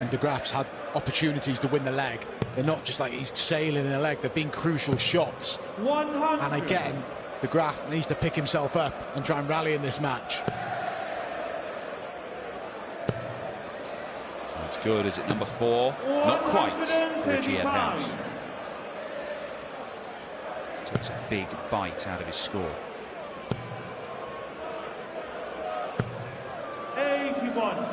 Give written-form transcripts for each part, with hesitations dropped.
And De Graaf's had opportunities to win the leg. They're not just like he's sailing in a leg, they've been crucial shots. 100. And again, De Graaf needs to pick himself up and try and rally in this match. That's good. Is it number 4? Not quite for Richie Edhouse. Takes a big bite out of his score. 81.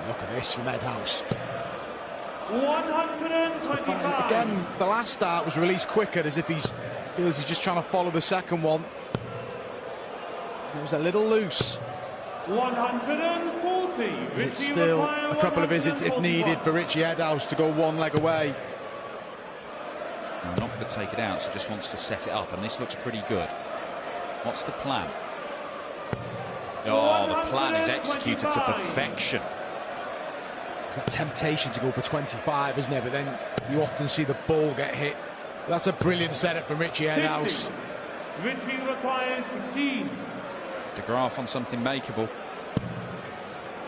Look at this from Edhouse. 125. Again, the last start was released quicker, as if he's just trying to follow the second one. It was a little loose. 140. It's still a couple of visits if needed for Richie Edhouse to go one leg away. I'm not going to take it out, so just wants to set it up, and this looks pretty good. What's the plan? Oh, the plan is executed to perfection. It's that temptation to go for 25, isn't it? But then you often see the ball get hit. That's a brilliant setup from Richie Edhouse. Richie requires 16. De Graaf on something makeable.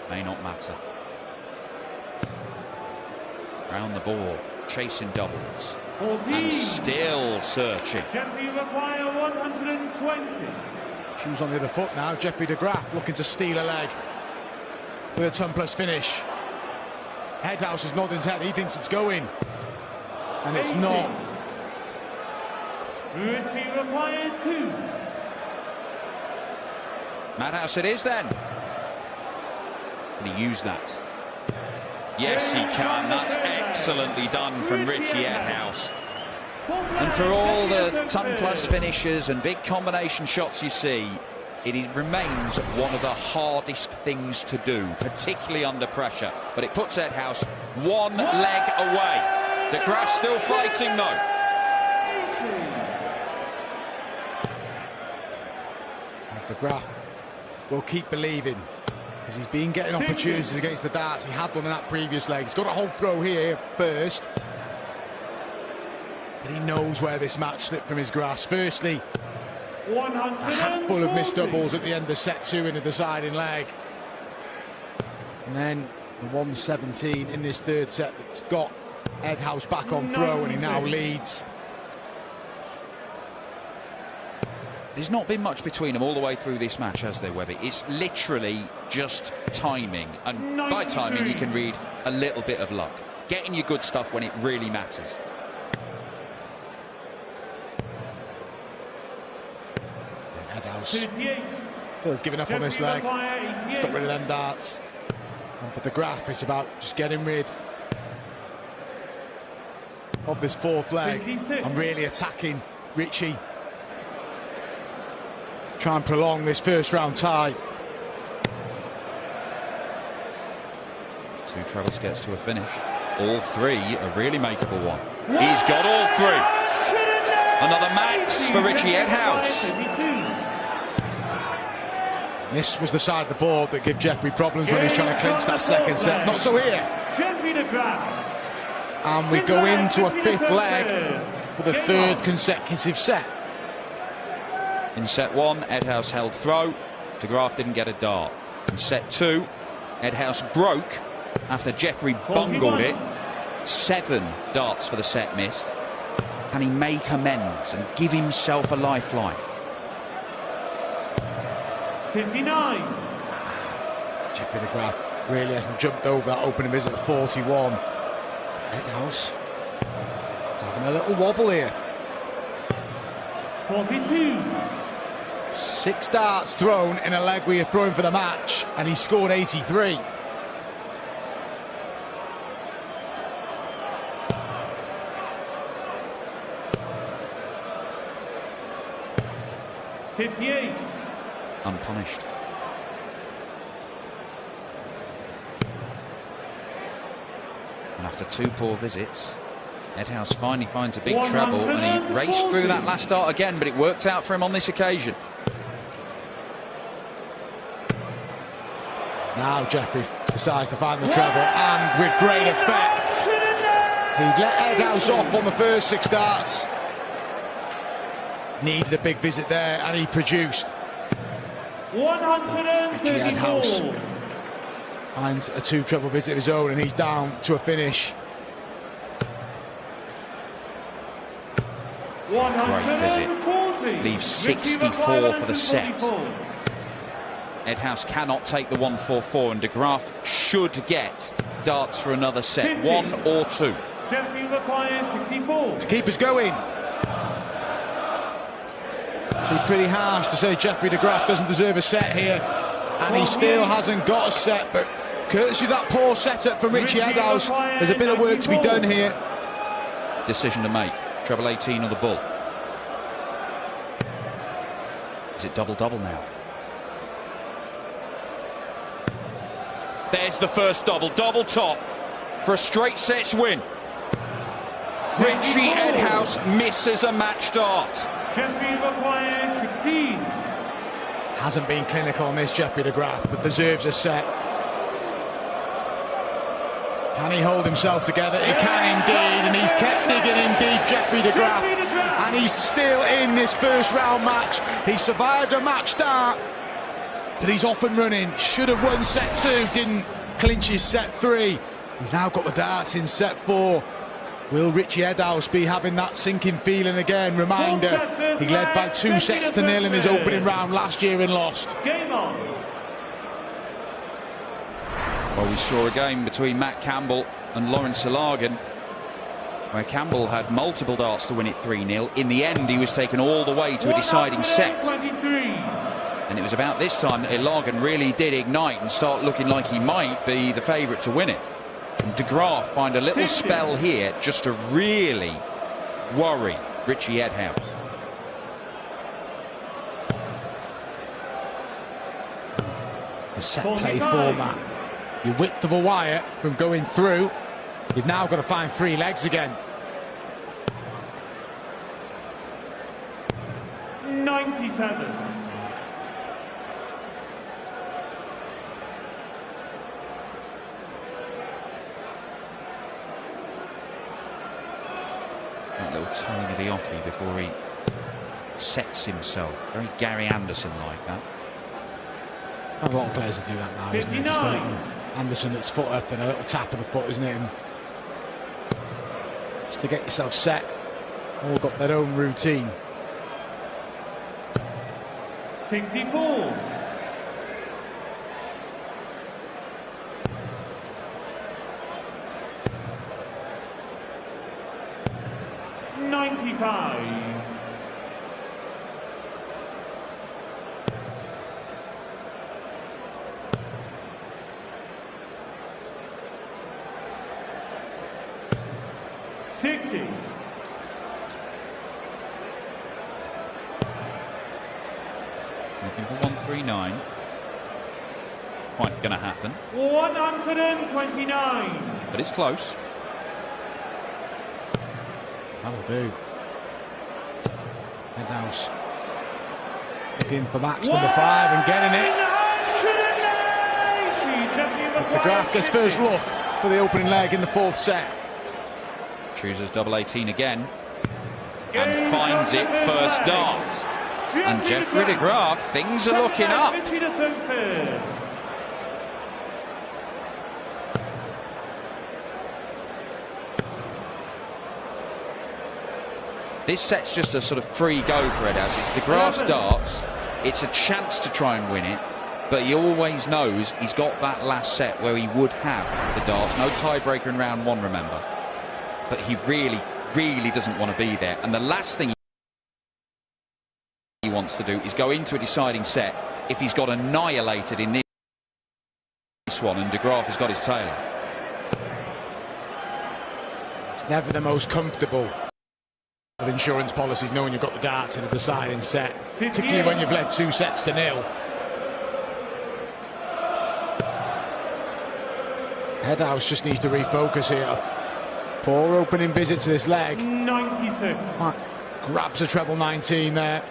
May not matter. Round the ball, chasing doubles. 14. And still searching. Jeffrey require 120. Shoes on the other foot now. Jeffrey De Graaf looking to steal a leg with a ton plus finish. Edhouse is nodding his head. He thinks it's going, and it's 80. not. Richie require 2. Madhouse it is then. Can he use that? Yes, he can. That's excellently done from Richie Edhouse. And for all the ton plus finishes and big combination shots you see, it remains one of the hardest things to do, particularly under pressure. But it puts Edhouse one leg away. De Graaf still fighting though. De Graaf will keep believing, because he's been getting opportunities against the darts. He had done in that previous leg. He's got a whole throw here first, but he knows where this match slipped from his grasp. Firstly, a handful of missed doubles at the end of set 2 in the deciding leg, and then the 117 in this third set that's got Edhouse back on throw, and he now leads. There's not been much between them all the way through this match, has there, Webby? It's literally just timing, and by timing you can read a little bit of luck. Getting your good stuff when it really matters. Edhouse feels giving up on this leg. He's got rid of them darts. And for De Graaf, it's about just getting rid of this fourth leg and really attacking Richie. Try and prolong this first round tie. 2 trebles gets to a finish. All 3 a really makeable one. He's got all 3. Another max for Richie Edhouse. This was the side of the board that gave Jeffrey problems when he's trying to clinch that second set. Not so here. And we go into a 5th leg with a 3rd consecutive set. In set 1, Edhouse held throw. De Graaf didn't get a dart. In set 2, Edhouse broke after Jeffrey bungled it. 7 darts for the set missed. Can he make amends and give himself a lifeline? 59. Jeffrey De Graaf really hasn't jumped over that opening visit at 41. Edhouse is having a little wobble here. 42. 6 darts thrown in a leg where you're throwing for the match, and he scored 83. '58. Unpunished. And after 2 poor visits, Edhouse finally finds a big treble, and he raced through that last dart again, but it worked out for him on this occasion. Now Jeffrey decides to find the treble, and with great effect. He let Edhouse off on the first 6 darts. Needed a big visit there, and he produced. Richie Edhouse 134. finds a 2 treble visit of his own, and he's down to a finish. Great visit. 140. Leaves 64 for the set. Edhouse cannot take the 144, and De Graaf should get darts for another set, 50. 1 or 2. Jeffrey requires 64. To keep us going. It'd be pretty harsh to say Jeffrey De Graaf doesn't deserve a set here, and he still hasn't got a set, but courtesy of that poor setup from Richie Edhouse, there's a bit of work to be done here. Decision to make. Treble 18 or the bull. Is it double-double now? There's the first double. Double top for a straight sets win. Richie Edhouse misses a match dart. Jeffrey requires 16. Hasn't been clinical on this, Jeffrey De Graaf, but deserves a set. Can he hold himself together? He can indeed, and he's kept digging in deep, Jeffrey De Graaf. And he's still in this first round match. He survived a match start, but he's off and running. Should have won set 2, didn't clinch his set 3. He's now got the darts in set 4. Will Richie Edhouse be having that sinking feeling again? Reminder, he led by 2 sets to 0 in his opening round last year and lost. Game on. Well, we saw a game between Matt Campbell and Lawrence Ilagan, where Campbell had multiple darts to win it 3-0. In the end, he was taken all the way to a deciding set. 123. And it was about this time that Ilagan really did ignite and start looking like he might be the favourite to win it. And De Graaf find a little 60. spell here just to really worry Richie Edhouse. The set play format. Your width of a wire from going through. You've now got to find 3 legs again. 97. That little tone of the Oki before he sets himself. Very Gary Anderson like that. A lot of players that do that now, isn't it? Just a 59. little Anderson that's foot up and a little tap of the foot, isn't it? And just to get yourself set. All got their own routine. 64. 95. 60. Looking for 139. Quite going to happen. 129. But it's close. That'll do. Edhouse looking for max number 5 and getting it. 180. De Graaf gets first look for the opening leg in the 4th set. Chooses double 18 again. And finds it first dart. And Jeffrey De Graaf, things are looking up. This set's just a sort of free go for Edhouse. It's De Graaf's darts. It's a chance to try and win it, but he always knows he's got that last set where he would have the darts. No tiebreaker in round 1, remember. But he really, really doesn't want to be there. And the last thing he wants to do is go into a deciding set if he's got annihilated in this one and De Graaf has got his tail up. It's never the most comfortable of insurance policies knowing you've got the darts in a deciding set, particularly when you've led 2 sets to 0. Edhouse just needs to refocus here. Poor opening visit to this leg. 96. Grabs a treble 19 there.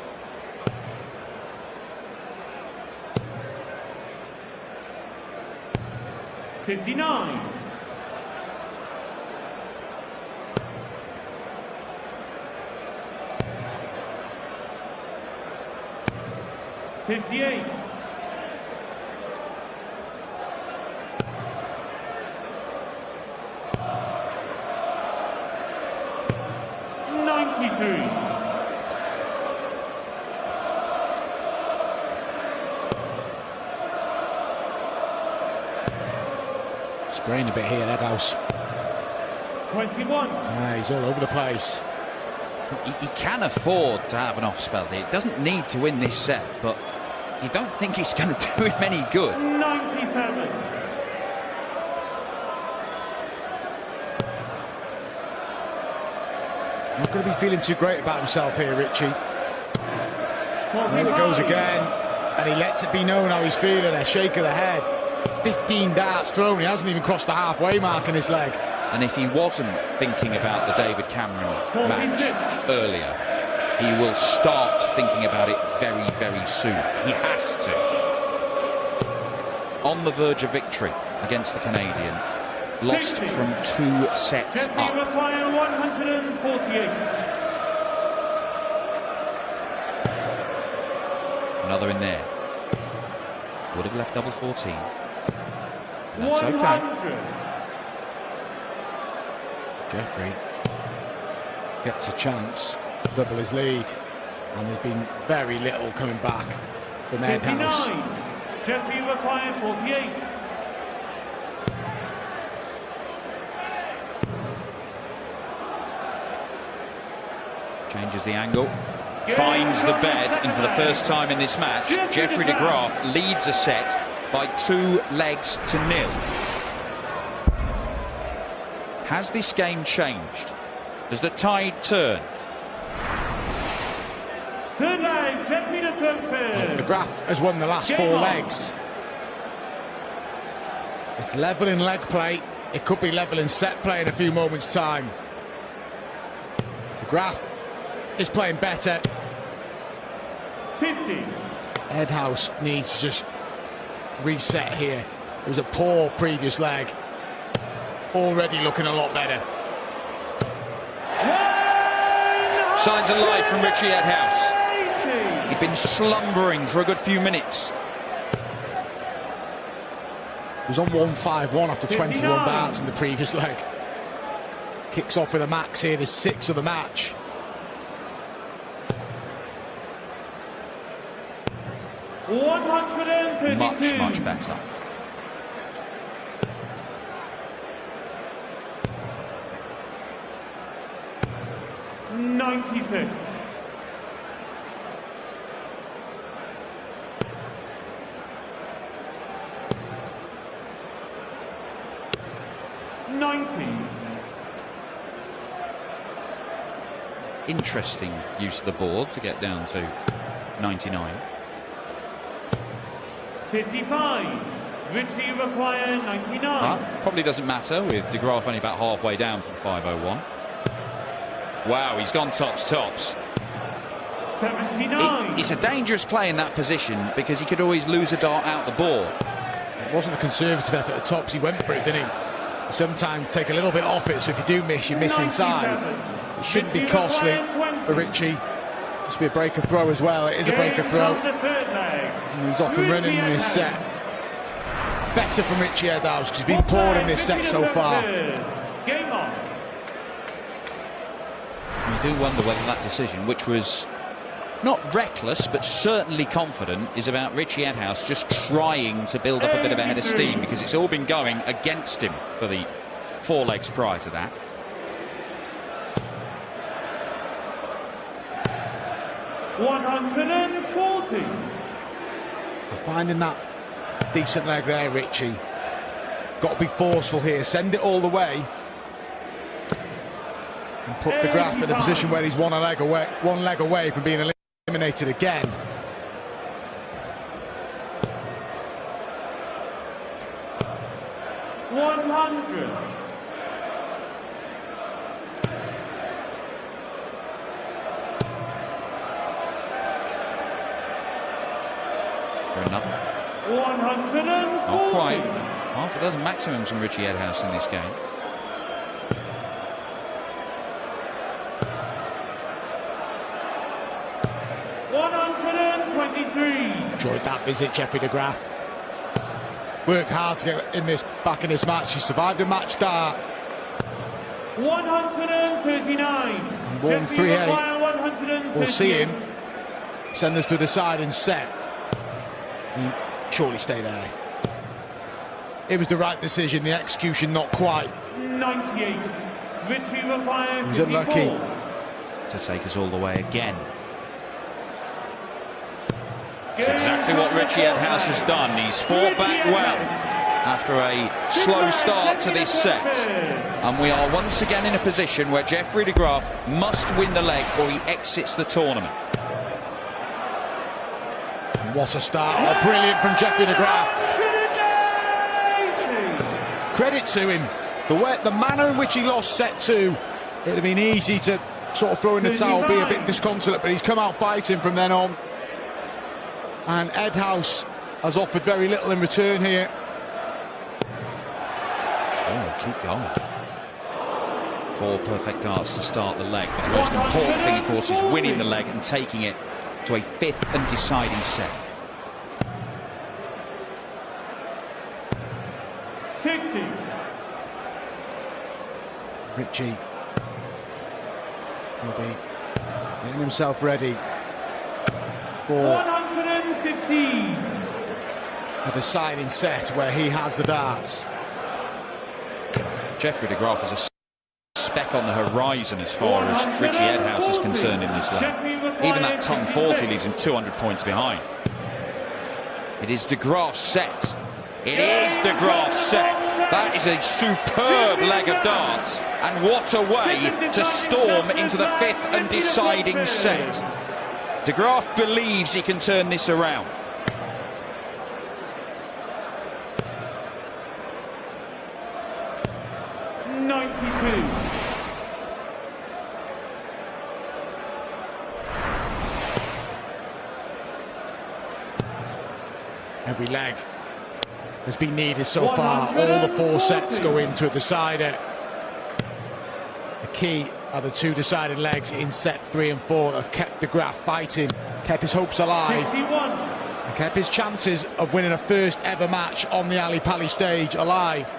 $59. 58. Spraying a bit here, Edhouse. 21. He's all over the place. He can afford to have an off spell here. He doesn't need to win this set, but you don't think it's going to do him any good. 97. Not going to be feeling too great about himself here, Richie. There it goes again, and he lets it be known how he's feeling. A shake of the head. 15 darts thrown. He hasn't even crossed the halfway mark in his leg. And if he wasn't thinking about the David Cameron match earlier, he will start thinking about it very, very soon. He has to. On the verge of victory against the Canadian. Lost 60. from 2 sets Jeffrey up. require 148. Another in there. Would have left double 14. That's 100. okay. Jeffrey gets a chance to double his lead, and there's been very little coming back from Edhouse. 59. Jeffrey require 48. Changes the angle. Finds the bed, and for the first time in this match, Jeffrey de Graaf leads a set by 2 legs to 0. Has this game changed? Has the tide turned? Third leg, Jeffrey de Graaf. De Graaf has won the last 4 legs. It's level in leg play. It could be level in set play in a few moments' time. De Graaf is playing better. 50. Edhouse needs to just reset here. It was a poor previous leg. Already looking a lot better. Signs of life from Richie Edhouse. He'd been slumbering for a good few minutes. He was on 151 after 21 59. darts in the previous leg. Kicks off with a max here, the 6th of the match. Much better. $96. $90. Interesting use of the board to get down to 99. 55. Richie require 99. Probably doesn't matter with de Graaf only about halfway down from 501. Wow, he's gone tops. 79. It's a dangerous play in that position because he could always lose a dart out the board. It wasn't a conservative effort at tops. He went for it, didn't he? Sometimes take a little bit off it, so if you do miss, you miss inside. It shouldn't be costly for Richie. Must be a breaker throw as well. It is a breaker throw. And he's off and running in this set. Better from Richie Edhouse, because he's been poor in this set so far. Game on. You do wonder whether that decision, which was not reckless but certainly confident, is about Richie Edhouse just trying to build up a bit of a head of steam, because it's all been going against him for the 4 legs prior to that. $140. For finding that decent leg there, Richie. Got to be forceful here. Send it all the way. And put de Graaf in a position where he's one leg away from being eliminated again. $100. For another. 140. Not quite. Half a dozen maximums from Richie Edhouse in this game. $123. Enjoyed that visit, Jeffrey de Graaf. Worked hard to get back in this match. He survived a match dart. 139. 138. We'll see him send us to the side and set. He'll surely stay there. it was the right decision. The execution not quite. 98. Richie requires He was unlucky. To take us all the way again. It's exactly what Richie Edhouse has done. He's fought back well after a slow start to this set. And we are once again in a position where Jeffrey de Graaf must win the leg or he exits the tournament. What a start. Oh, brilliant from Jeffrey de Graaf. Credit to him. The manner in which he lost set 2, it'd have been easy to sort of throw in the towel, be a bit disconsolate, but he's come out fighting from then on. And Edhouse has offered very little in return here. Oh, keep going. 4 perfect darts to start the leg. But the most important thing, of course, is winning the leg and taking it to a 5th and deciding set. 60. Richie will be getting himself ready for 115. a deciding set where he has the darts. Jeffrey de Graaf is a speck on the horizon as far as Richie Edhouse is concerned in this leg. Even that ton 40 leaves him 200 points behind. It is de Graaf's set. It is de Graaf's set. That is a superb leg of darts. And what a way to storm into the 5th and deciding set. De Graaf believes he can turn this around. Every leg has been needed so far. All the 4 sets go into a decider. The key are the 2 decided legs in set 3 and 4 that have kept de Graaf fighting, kept his hopes alive, 61. and kept his chances of winning a first ever match on the Ali Pali stage alive.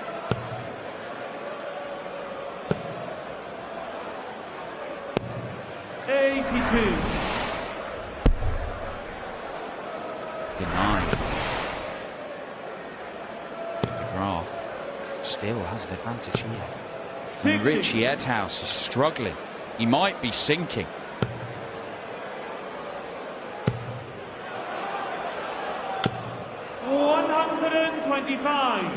Denied. De Graaf still has an advantage here. And Richie Edhouse is struggling. He might be sinking. $125.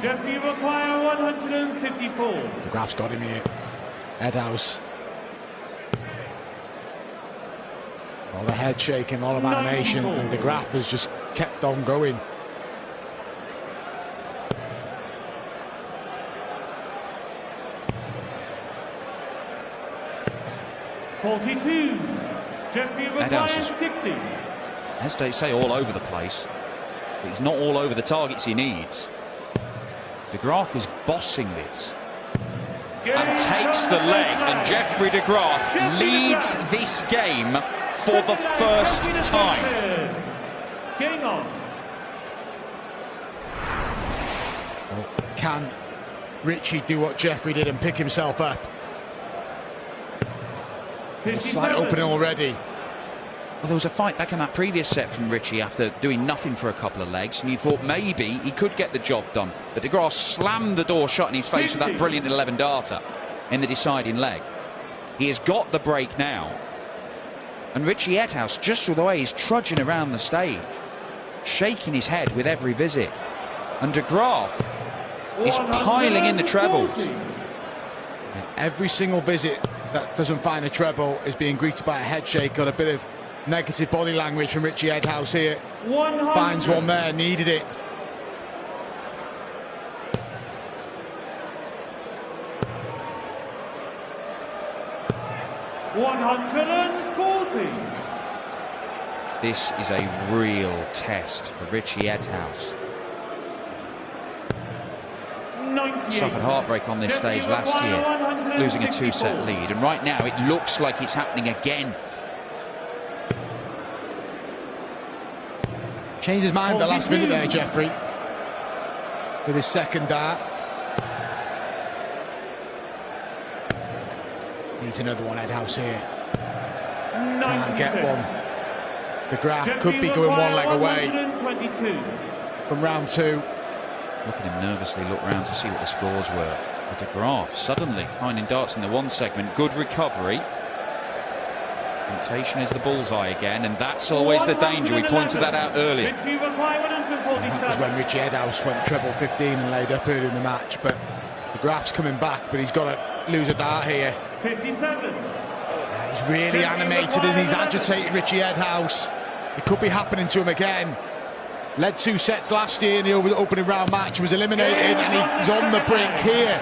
Jeffrey require 154. De Graaf's got him here. Edhouse. All the head shaking, all of animation, and de Graaf has just kept on going. $42. Jeffrey requires 60. As they say, all over the place. But he's not all over the targets he needs. De Graaf is bossing this and takes the leg, and Jeffrey de Graaf leads this game for the first time. Game on. Well, can Richie do what Jeffrey did and pick himself up? There's a slight opening already. Well, there was a fight back in that previous set from Richie after doing nothing for a couple of legs, and you thought maybe he could get the job done. But de Graaf slammed the door shut in his face with that brilliant 11-darter in the deciding leg. He has got the break now. And Richie Edhouse, just the way he's trudging around the stage, shaking his head with every visit. And de Graaf is piling in the trebles. And every single visit that doesn't find a treble is being greeted by a head shake or a bit of negative body language from Richie Edhouse here. 100. Finds one there, needed it. $140. This is a real test for Richie Edhouse. Suffered heartbreak on this stage last year, losing a 2-set lead, and right now it looks like it's happening again. Changed his mind the last minute there, Jeffrey, with his second dart. Needs another one, Edhouse here. 90 Can't get seconds. one. De Graaf Jeffrey could be going one leg require away 122. from round 2. Look at him nervously look round to see what the scores were. De Graaf suddenly finding darts in the one segment. Good recovery. Temptation is the bullseye again, and that's always the danger. We pointed that out earlier. Richie require That was 147. when Richie Edhouse went treble 15 and laid up early in the match. But De Graaf's coming back, but he's got to lose a dart here. 57. He's really animated and he's agitated Richie Edhouse. It could be happening to him again. Led 2 sets last year in the opening round match, was eliminated, and he's on the brink here.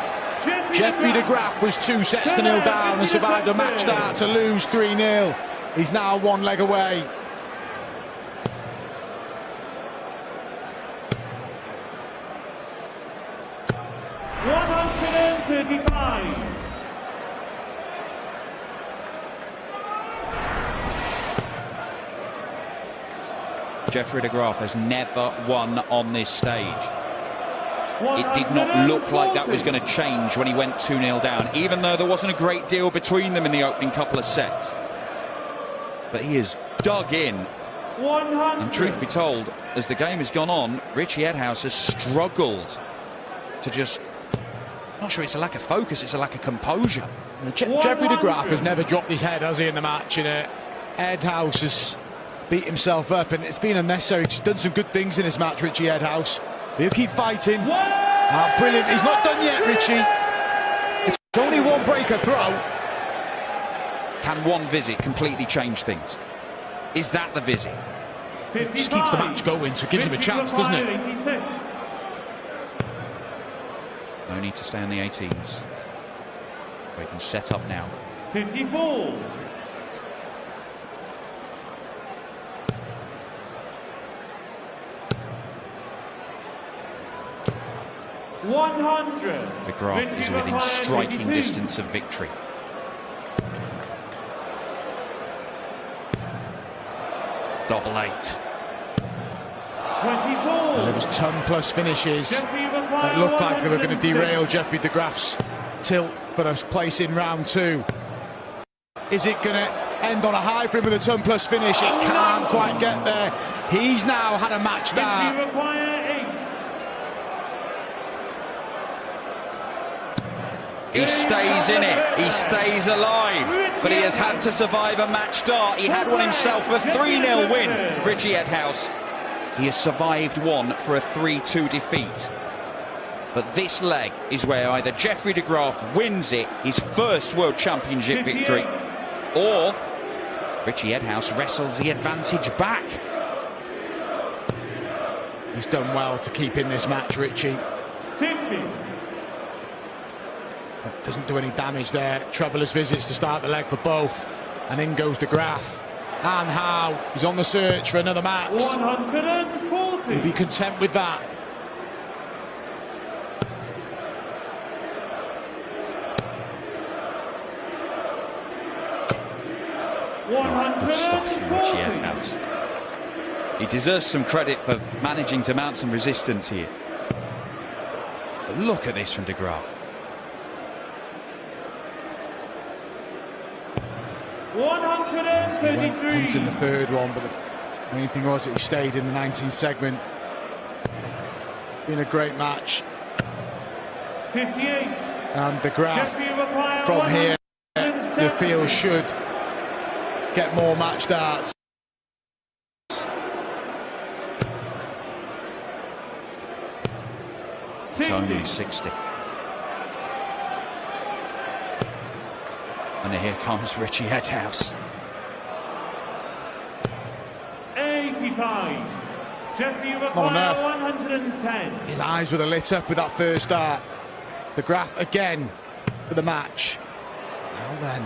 Jeffrey De Graaf was 2 sets to 0 down and survived a match start to lose 3-0. He's now 1 leg away. $135. Jeffrey De Graaf has never won on this stage. It did not look like that was going to change when he went 2-0 down, even though there wasn't a great deal between them in the opening couple of sets. But he has dug in, 100. and truth be told, as the game has gone on, Richie Edhouse has struggled to just... I'm not sure it's a lack of focus, it's a lack of composure. Jeffrey De Graaf has never dropped his head, has he, in the match? And Edhouse has beat himself up, and it's been unnecessary. He's done some good things in this match, Richie Edhouse. He'll keep fighting. Brilliant. He's not done yet, Richie. It's only one breaker throw. Can one visit completely change things? Is that the visit? It just keeps the match going, so it gives him a chance, doesn't it? 86. No need to stay on the 18s. So he can set up now. 54. 100. De Graaf is within striking distance of victory. Double 8. 24. Well, there was ton plus finishes that looked like they were going to derail Jeffrey De Graaf's tilt for a place in round 2. Is it going to end on a high for him with a ton plus finish? It can't quite get there. He's now had a match start. Require 8. He stays in it, he stays alive, but he has had to survive a match start. He had one himself, a 3-0 win, Richie Edhouse. He has survived one for a 3-2 defeat. But this leg is where either Jeffrey De Graaf wins it, his first World Championship victory, or Richie Edhouse wrestles the advantage back. He's done well to keep in this match, Richie. 60. Doesn't do any damage there. Troublous visits to start the leg for both. And in goes De Graaf. And Howe. He's on the search for another max. 140. He'll be content with that. Good stuff from Richie Edhouse. He deserves some credit for managing to mount some resistance here. But look at this from De Graaf. 133. He went in the third one, but the main thing was that he stayed in the 19th segment. It's been a great match. 58. And De Graaf, Jeffrey require from here, you 170. feel should get more match starts. It's only 60. And here comes Richie Edhouse. 85. Jeffrey on require earth. 110. His eyes were lit up with that first start. De Graaf again for the match. Now then.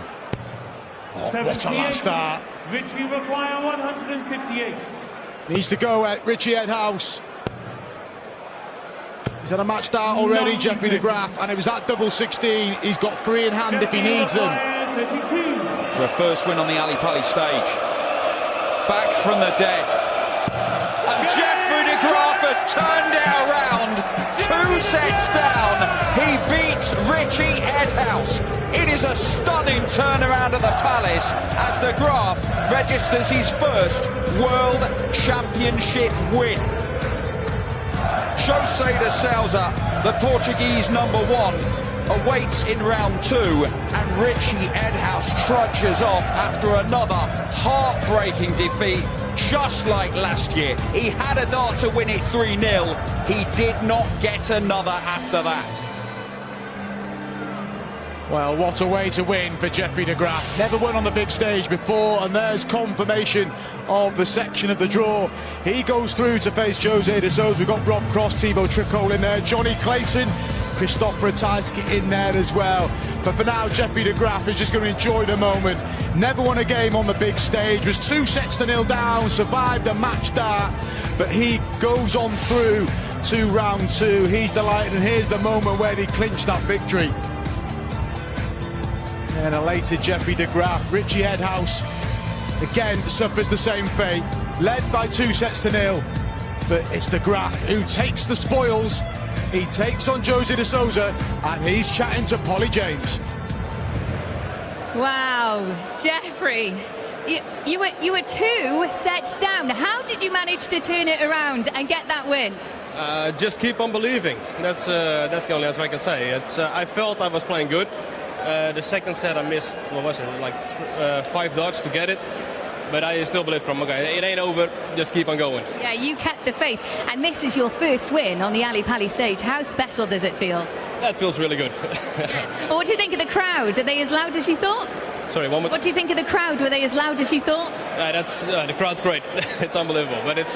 Oh, what a 78. last start. Richie require 158. Needs to go at Richie Edhouse. He's had a match start already, Jeffrey De Graaf, and it was that double 16. He's got 3 in hand if he needs them. 32. For a first win on the Ali Pali stage. Back from the dead. And Jeffrey De Graaf has turned it around. 2 sets down, he beats Richie Edhouse. It is a stunning turnaround at the Palace as De Graaf registers his first World Championship win. José de Sousa, the Portuguese #1, awaits in round 2, and Richie Edhouse trudges off after another heartbreaking defeat, just like last year. He had a dart to win it 3-0. He did not get another after that. Well, what a way to win for Jeffrey de Graaf. Never won on the big stage before, and there's confirmation of the section of the draw. He goes through to face José de Sousa. We've got Rob Cross, Thibaut Tricol in there, Johnny Clayton, Christoph Ratajski in there as well. But for now, Jeffrey de Graaf is just going to enjoy the moment. Never won a game on the big stage, was 2-0 down, survived a match dart, but he goes on through to round 2. He's delighted, and here's the moment where he clinched that victory. And elated Jeffrey de Graaf. Richie Edhouse again suffers the same fate, led by 2-0, but it's de Graaf who takes the spoils. He takes on José de Sousa, and he's chatting to Polly James. Wow, Jeffrey, you were 2 sets down. How did you manage to turn it around and get that win? Just keep on believing. That's the only answer I can say. I felt I was playing good. The second set I missed, what was it, like 5 darts to get it. But I still believe okay, it ain't over, just keep on going. Yeah, you kept the faith. And this is your first win on the Ali Pali stage. How special does it feel? That feels really good. Well, what do you think of the crowd? Are they as loud as you thought? Sorry, one more. What do you think of the crowd? Were they as loud as you thought? The crowd's great. It's unbelievable, but it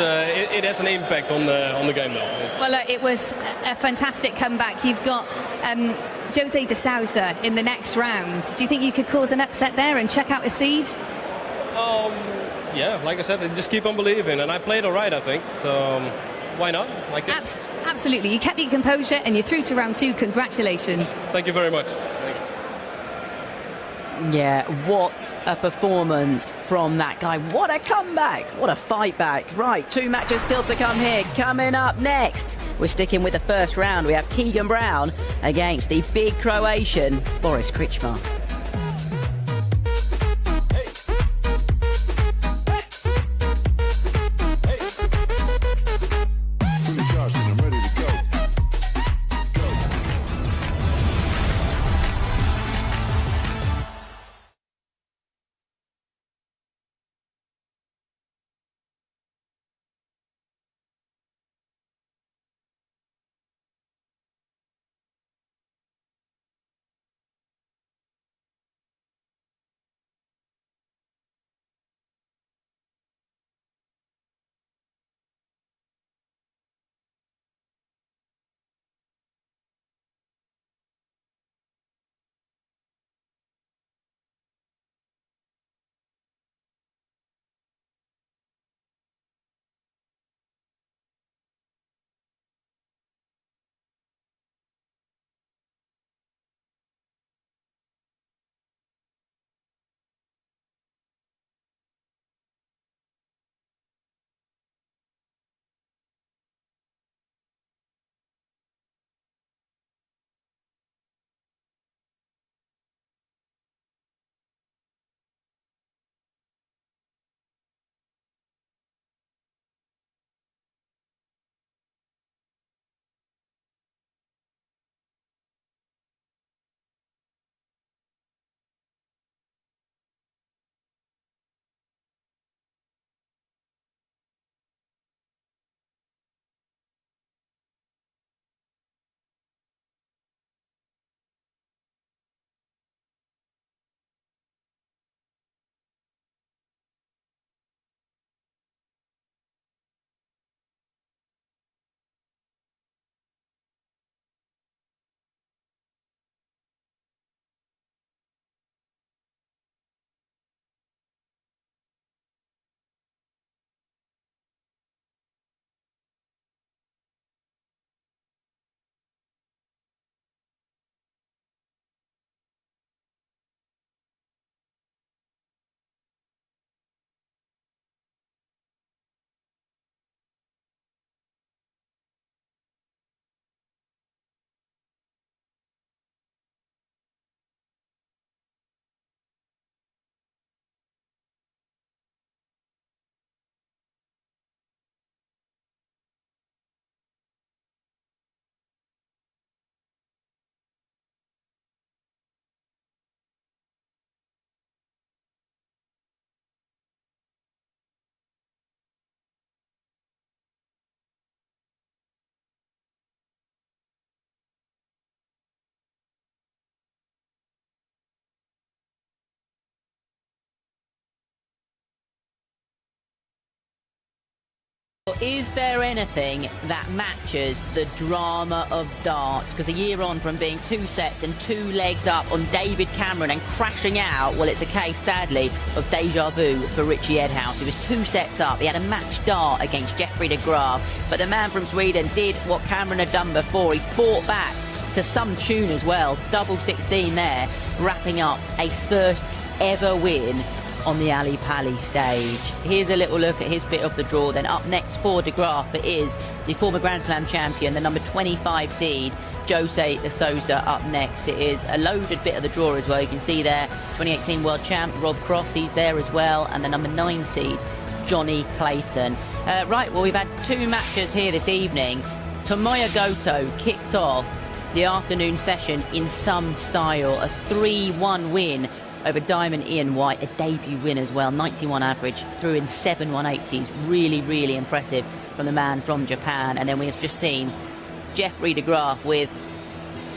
has an impact on the game though. Well, it was a fantastic comeback. You've got José de Sousa in the next round. Do you think you could cause an upset there and check out a seed? Yeah, like I said, just keep on believing, and I played all right, I think. So why not? Like it. Absolutely. You kept your composure and you're through to round 2. Congratulations. Thank you very much. Yeah, what a performance from that guy. What a comeback. What a fight back. Right, 2 matches still to come here. Coming up next, we're sticking with the first round. We have Keegan Brown against the big Croatian, Boris Kričmar. is there anything that matches the drama of darts? Because a year on from being 2 sets and 2 legs up on David Cameron and crashing out, well, it's a case, sadly, of deja vu for Richie Edhouse. He was 2 sets up. He had a match dart against Jeffrey de Graaf. But the man from Sweden did what Cameron had done before. He fought back to some tune as well. Double 16 there, wrapping up a first ever win on the Ali Pali stage. Here's a little look at his bit of the draw. Then up next for de Graaf, it is the former Grand Slam champion, the number 25 seed, Jose de Sousa up next. It is a loaded bit of the draw as well. You can see there, 2018 world champ Rob Cross, he's there as well, and the number 9 seed, Johnny Clayton. Right, well, we've had 2 matches here this evening. Tomoya Goto kicked off the afternoon session in some style, a 3-1 win over Diamond Ian White, a debut win as well, 91 average, threw in 7 180s, really, really impressive from the man from Japan. And then we have just seen Jeffrey de Graaf with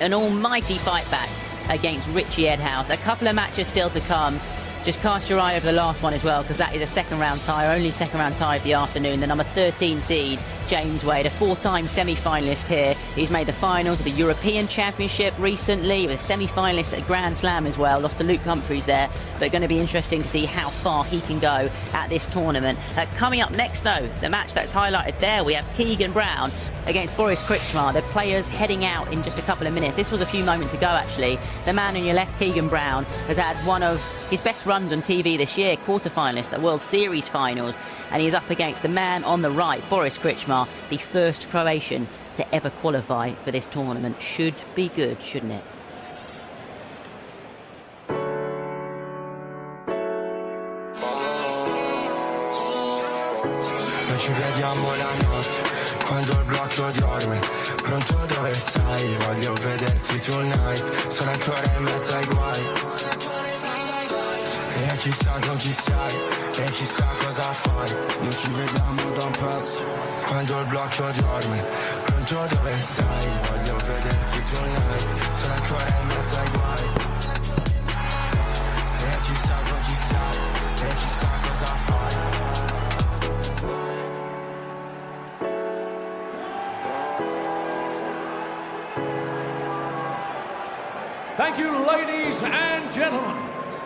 an almighty fight back against Richie Edhouse. A couple of matches still to come. Just cast your eye over the last one as well, because that is a second round tie, only second round tie of the afternoon. The number 13 seed, James Wade, a 4-time semi-finalist here. He's made the finals of the European Championship recently. He was a semi-finalist at the Grand Slam as well. Lost to Luke Humphries there, but going to be interesting to see how far he can go at this tournament. Coming up next, though, the match that's highlighted there, we have Keegan Brown against Boris Krichmar. The players heading out in just a couple of minutes. This was a few moments ago, actually. The man on your left, Keegan Brown, has had one of his best runs on TV this year, quarter-finalist at World Series finals, and he's up against the man on the right, Boris Krichmar, the first Croatian to ever qualify for this tournament. Should be good, shouldn't it? Ci vediamo la notte, quando il blocco dorme, pronto dove sei, voglio vederti tonight, sono ancora in mezzo ai guai, e chissà con chi sei, e chissà cosa fai, noi ci vediamo da un pezzo, quando il blocco dorme, pronto dove sei, voglio vederti tonight, sono ancora in mezzo ai guai, e chissà con chi sei, e chissà cosa fai. Thank you, ladies and gentlemen.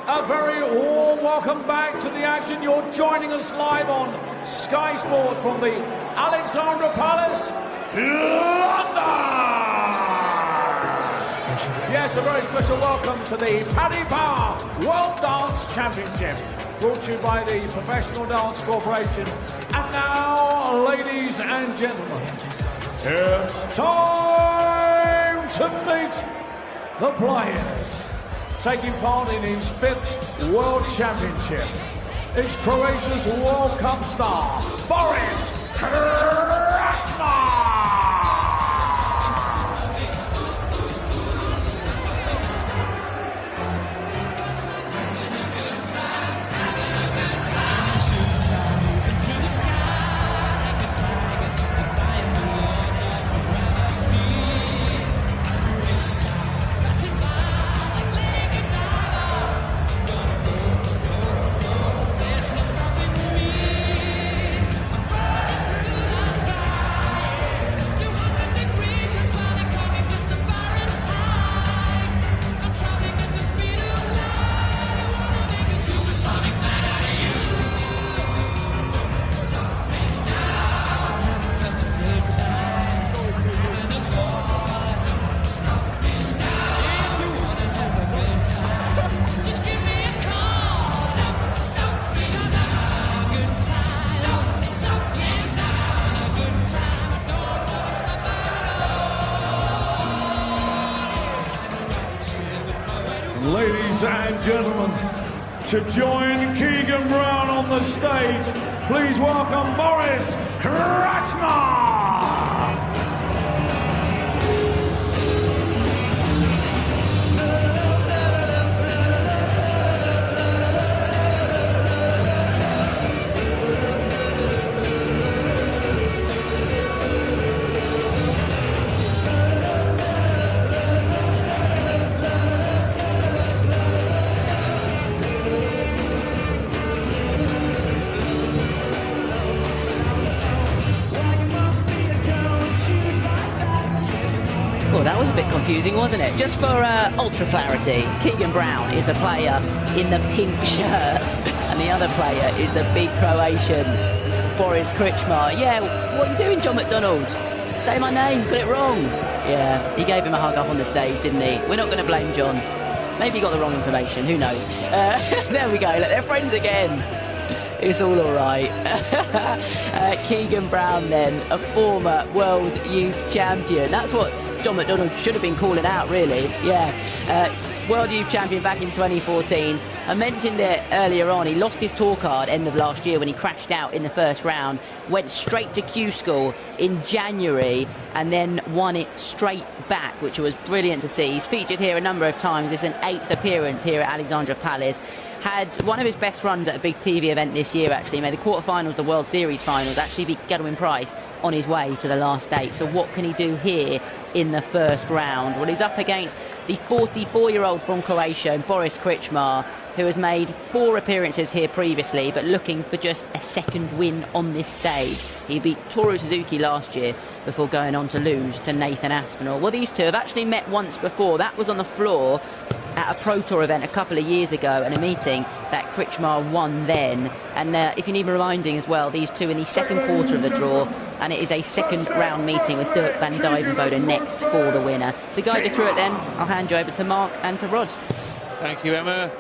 A very warm welcome back to the action. You're joining us live on Sky Sports from the Alexandra Palace, London. Yes, a very special welcome to the Paddy Power World Dance Championship, brought to you by the Professional Dance Corporation. And now, ladies and gentlemen, it's time to meet the players taking part in his 5th World Championship. It's Croatia's World Cup star, Boris Krichmar. Ladies and gentlemen, to join Keegan Brown on the stage, please welcome Boris Krichmar. confusing, wasn't it? Just for ultra clarity, Keegan Brown is the player in the pink shirt, and the other player is the big Croatian, Boris Kričmar. Yeah, what are you doing, John McDonald? Say my name, got it wrong. Yeah, he gave him a hug up on the stage, didn't he? We're not going to blame John. Maybe he got the wrong information, who knows? There we go, look, they're friends again. It's all right. Keegan Brown then, a former World Youth Champion. That's what John McDonald should have been calling out, really. Yeah, World Youth Champion back in 2014. I mentioned it earlier on. He lost his tour card end of last year when he crashed out in the first round. Went straight to Q School in January and then won it straight back, which was brilliant to see. He's featured here a number of times. It's an 8th appearance here at Alexandra Palace. Had one of his best runs at a big TV event this year, actually. Made the quarterfinals, the World Series finals, actually beat Gedwin Price on his way to the last 8. So what can he do here in the first round? Well, he's up against the 44-year-old from Croatia, Boris Kričmar, who has made 4 appearances here previously, but looking for just a second win on this stage. He beat Toru Suzuki last year before going on to lose to Nathan Aspinall. Well, these two have actually met once before. That was on the floor at a Pro Tour event a couple of years ago, and a meeting that Kričmar won then. And if you need me reminding as well, these two in the second quarter of the draw, and it is a second round meeting with Dirk van Dijvenbode next for the winner. To guide you through it then, I'll hand you over to Mark and to Rod. Thank you, Emma.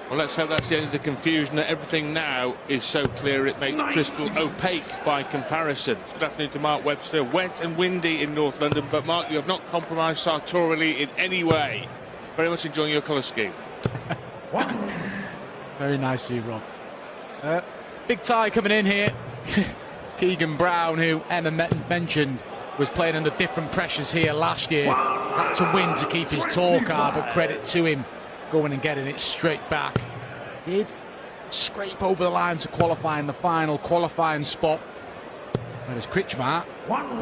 Well, let's hope that's the end of the confusion, that everything now is so clear it makes crystal opaque by comparison. Good afternoon to Mark Webster. Wet and windy in North London, but Mark, you have not compromised sartorially in any way. Very much enjoying your colour scheme. Very nice of you, Rod. Big tie coming in here. Keegan Brown, who Emma mentioned, was playing under different pressures here last year. Had to win to keep his tour card, but credit to him going and getting it straight back. Did scrape over the line to qualify in the final qualifying spot. Whereas Kričmar,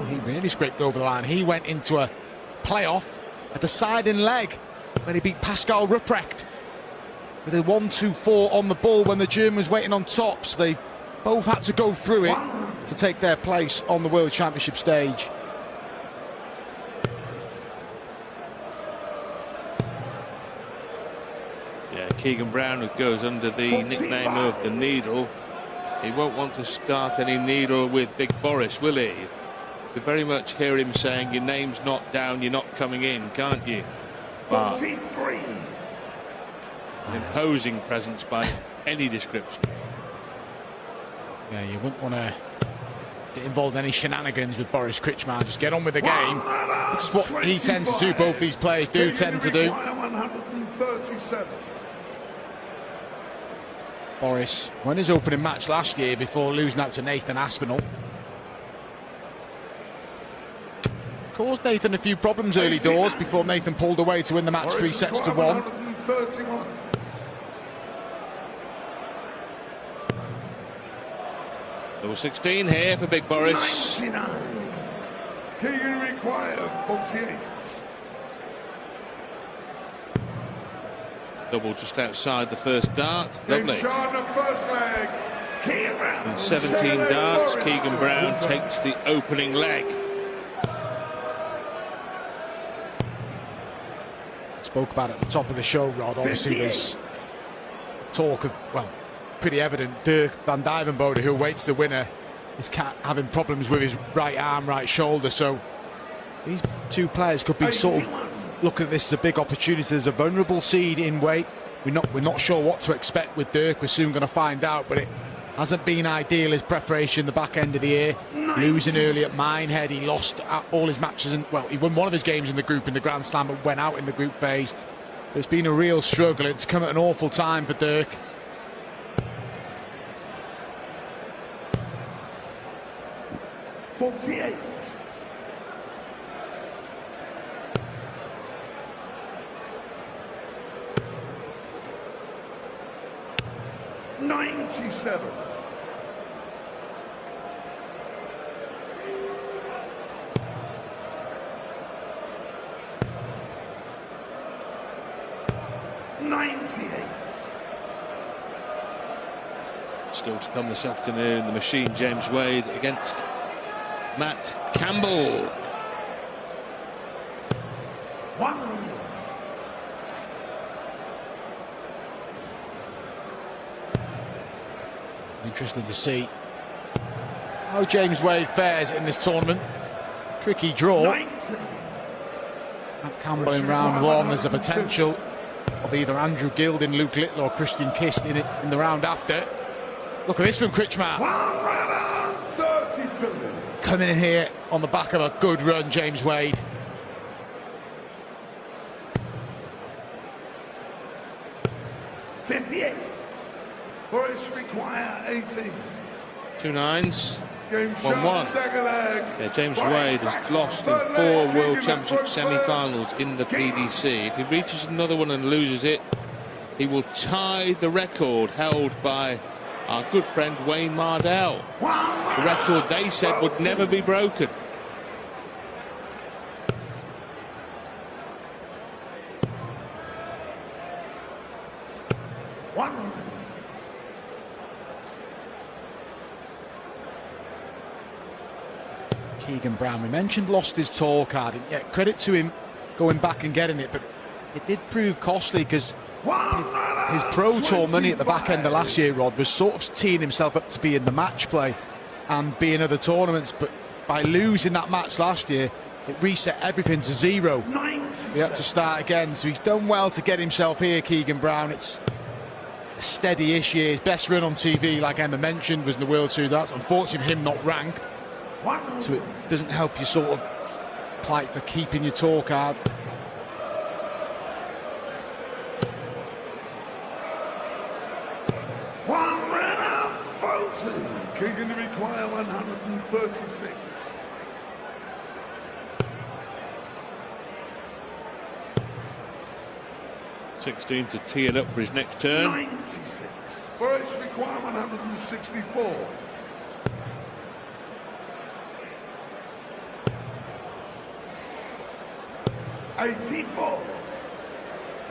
he really scraped over the line. He went into a playoff, a deciding leg, when he beat Pascal Ruprecht with a 1-2-4 on the ball when the German was waiting on top. So they both had to go through it to take their place on the World Championship stage. Yeah, Keegan Brown, who goes under the nickname of the Needle. He won't want to start any needle with Big Boris, will he? You very much hear him saying, your name's not down, you're not coming in, can't you? But imposing presence by any description. Yeah, you wouldn't want to get involved in any shenanigans with Boris Kričmar. Just get on with the game, which is what he tends to do. Both these players do tend to do. Boris won his opening match last year before losing out to Nathan Aspinall. Caused Nathan a few problems early doors before Nathan pulled away to win the match 3-1. Level 16 here for Big Boris. 99. Keegan require 48. Double just outside the first dart. Lovely. And 17 darts. Keegan Brown takes the opening leg. Spoke about it at the top of the show, Rod. Obviously there's talk of, well, pretty evident, Dirk van Dijvenbode, who awaits the winner, is having problems with his right arm, right shoulder. So these two players could be sort of looking at this as a big opportunity. There's a vulnerable seed in weight. We're not sure what to expect with Dirk. We're soon going to find out, but it hasn't been ideal, his preparation the back end of the year. Losing early at Minehead, he lost all his matches, and well, he won one of his games in the group in the Grand Slam, but went out in the group phase. It's been a real struggle. It's come at an awful time for Dirk. $48. $97. Still to come this afternoon, the machine James Wade against Matt Campbell. Interesting to see how James Wade fares in this tournament. Tricky draw. Matt Campbell in round one. There's a potential of either Andrew Gilding, Luke Little or Christian Kist in the round after. Look at this from Kritschmar. 132. Coming in here on the back of a good run, James Wade. Boris require 18. 2 9s. Game 1-1. second leg. Yeah, James Wade has lost in 4 World Championship semi-finals in the PDC. If he reaches another one and loses it, he will tie the record held by our good friend Wayne Mardell. The record they said would never be broken. Keegan Brown, we mentioned, lost his tour card. And yeah, credit to him going back and getting it, but it did prove costly because his Pro Tour money at the back end of last year, Rod, was sort of teeing himself up to be in the match play and be in other tournaments. But by losing that match last year, it reset everything to 0. He had to start again, so he's done well to get himself here, Keegan Brown. It's a steady-ish year. His best run on TV, like Emma mentioned, was in the World Tour. That's unfortunate him not ranked. So it doesn't help you sort of plight for keeping your tour card. Keegan require 136. (16) to tee it up for his next turn. 96. Boris require 164.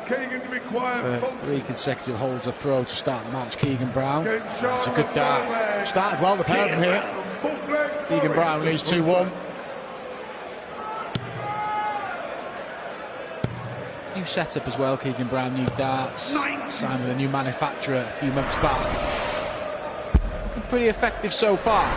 Keegan require 3 consecutive holds of throw to start the match. Keegan Brown. That's a good dart. Started well, the pair of them here. Keegan Brown leads 2-1. New setup as well, Keegan Brown, new darts. Signed with a new manufacturer a few months back. Looking pretty effective so far.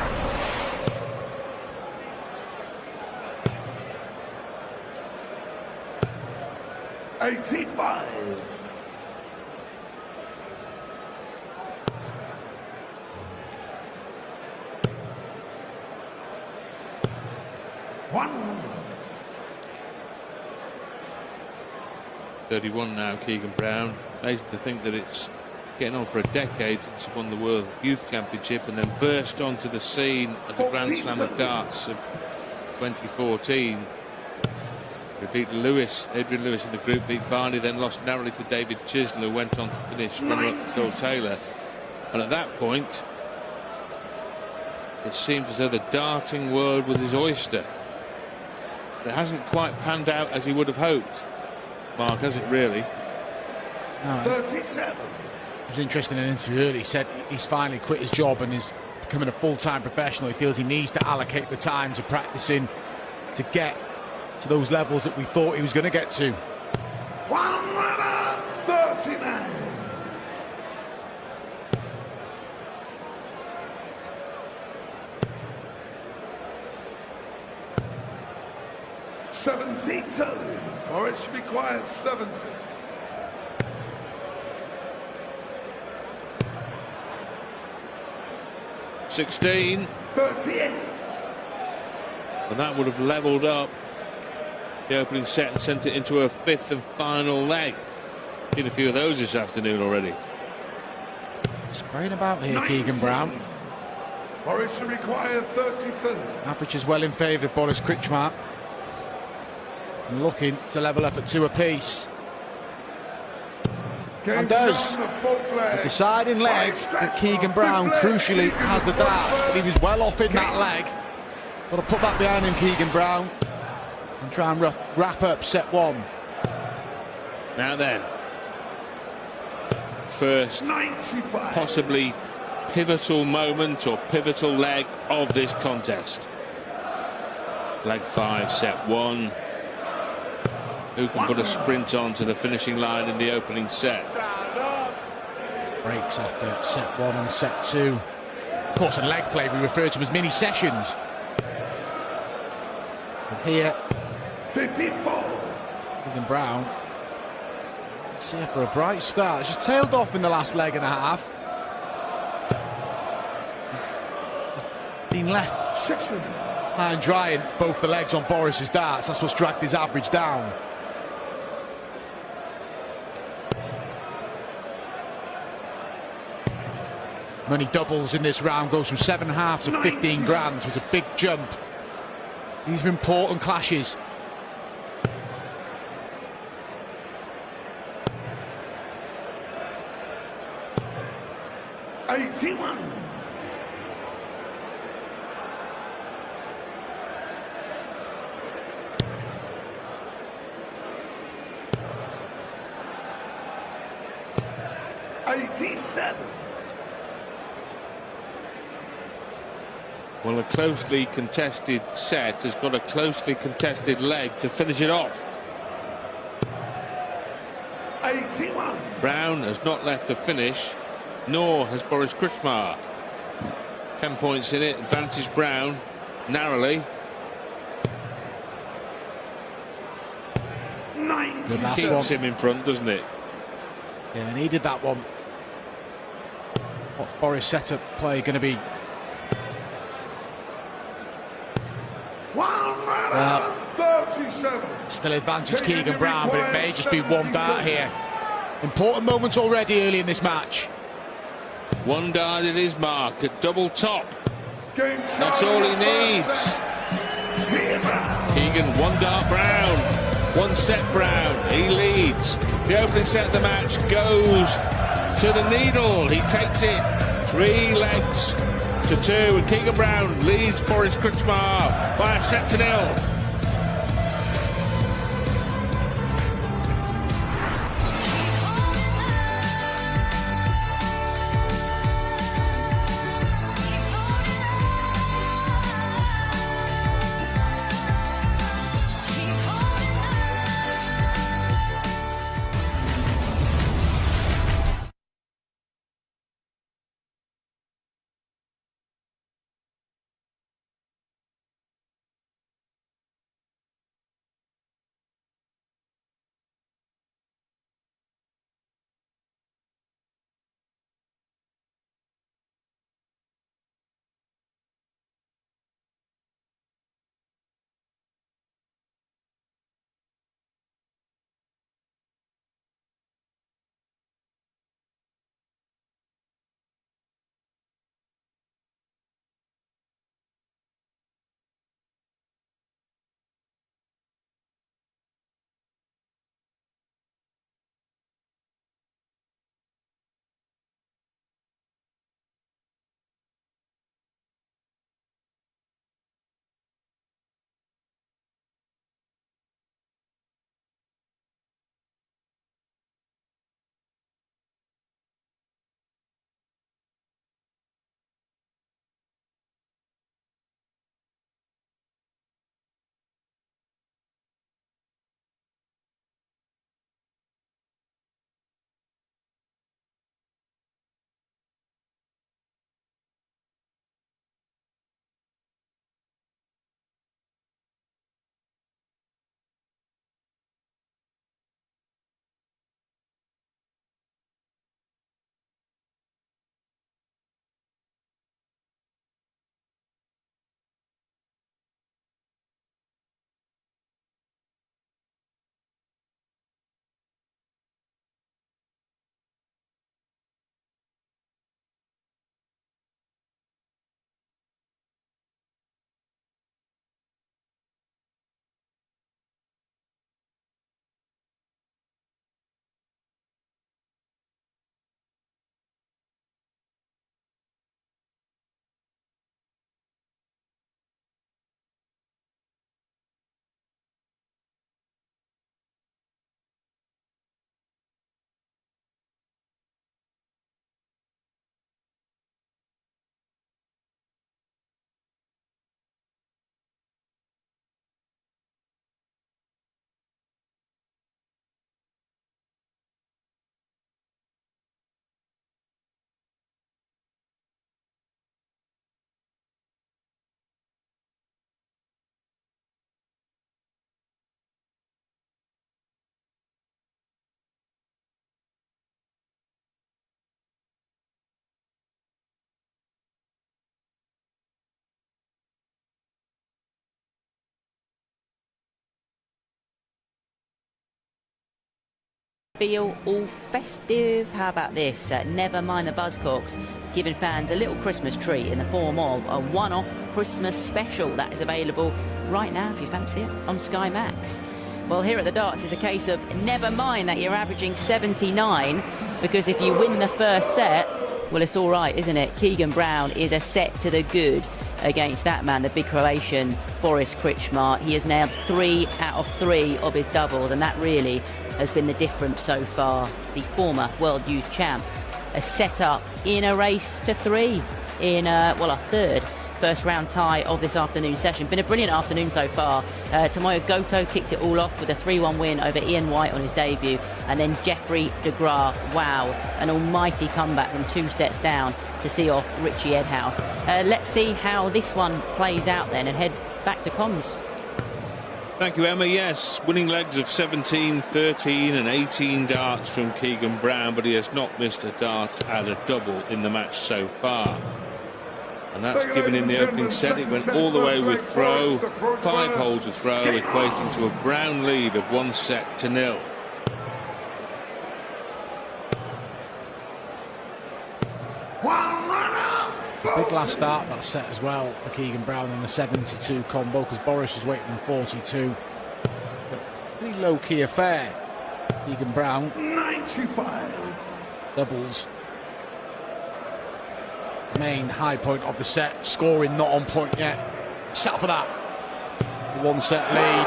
(31) now, Keegan Brown. Amazing to think that it's getting on for a decade since he won the World Youth Championship and then burst onto the scene at the Grand Slam of Darts of 2014. He beat Lewis, Adrian Lewis in the group, beat Barney, then lost narrowly to David Chisler, who went on to finish runner-up to Phil Taylor. And at that point, it seemed as though the darting world was his oyster. But it hasn't quite panned out as he would have hoped. Mark, has it really? No, 37. It was interesting in an interview earlier. He said he's finally quit his job and is becoming a full-time professional. He feels he needs to allocate the time to practicing to get to those levels that we thought he was going to get to. 139. 72. Boris requires 70. (16) 38. And that would have levelled up the opening set and sent it into a 5th and final leg. Seen a few of those this afternoon already. Spraying about here, Keegan Brown. Boris require 32. Average is well in favour of Boris Kritschmar. And looking to level up at 2 apiece. And does. The deciding leg that Keegan Brown crucially has the darts, but he was well off in that leg. Got to put that behind him, Keegan Brown, and try and wrap up set 1. Now then, first 95. possibly pivotal moment or pivotal leg of this contest. Leg 5, set 1. Who can put a sprint on to the finishing line in the opening set? Breaks after set 1 and set 2. course, in leg play, we refer to as mini sessions. But here, 54. Keegan Brown, let's see her for a bright start. She's tailed off in the last leg and a half. Been left 60. high and dry in both the legs on Boris's darts. That's what's dragged his average down. Money doubles in this round, goes from 7.5 to 15 grand. It was a big jump. These are important clashes. $81. $87. Well, a closely contested set has got a closely contested leg to finish it off. 81. Brown has not left a finish, nor has Boris Krčmar. 10 points in it, advantage Brown, narrowly. 97. Keeps him in front, doesn't it? Yeah, needed that one. What's Boris' setup play going to be? 137. Still advantage Keegan Brown, but it may just be one dart here. Important moments already early in this match. One dart at his mark at double top. Game That's all he needs. Keegan, one dart Brown. One set Brown. He leads. The opening set of the match goes to the needle. He takes it 3 legs to 2, and Keegan Brown leads Boris Krčmar by a set to 0. feel all festive. How about this? Never Mind the Buzzcocks, giving fans a little Christmas treat in the form of a one-off Christmas special that is available right now, if you fancy it, on Sky Max. Well, here at the darts, it's a case of never mind that you're averaging 79, because if you win the first set, well, it's all right, isn't it? Keegan Brown is a set to the good against that man, the big Croatian, Boris Krčmar. He has nailed 3 out of 3 of his doubles, and that really has been the difference so far. The former World Youth Champ, a set up in a race to 3 in, well, a third first round tie of this afternoon session. Been a brilliant afternoon so far. Tomoyo Goto kicked it all off with a 3-1 win over Ian White on his debut, and then Jeffrey de Graaf, wow, an almighty comeback from 2 sets down to see off Richie Edhouse. Let's see how this one plays out then and head back to comms. Thank you, Emma. Yes, winning legs of 17, 13 and 18 darts from Keegan Brown, but he has not missed a dart at a double in the match so far. And that's given him the opening set. It went all the way with throw, 5 holes of throw, equating to a Brown lead of 1-0. Big last start that set as well for Keegan Brown on the 72 combo, because Boris was waiting on 42. But pretty low-key affair. Keegan Brown, 95. doubles. Main high point of the set, scoring not on point yet. Set for that. 1-set lead.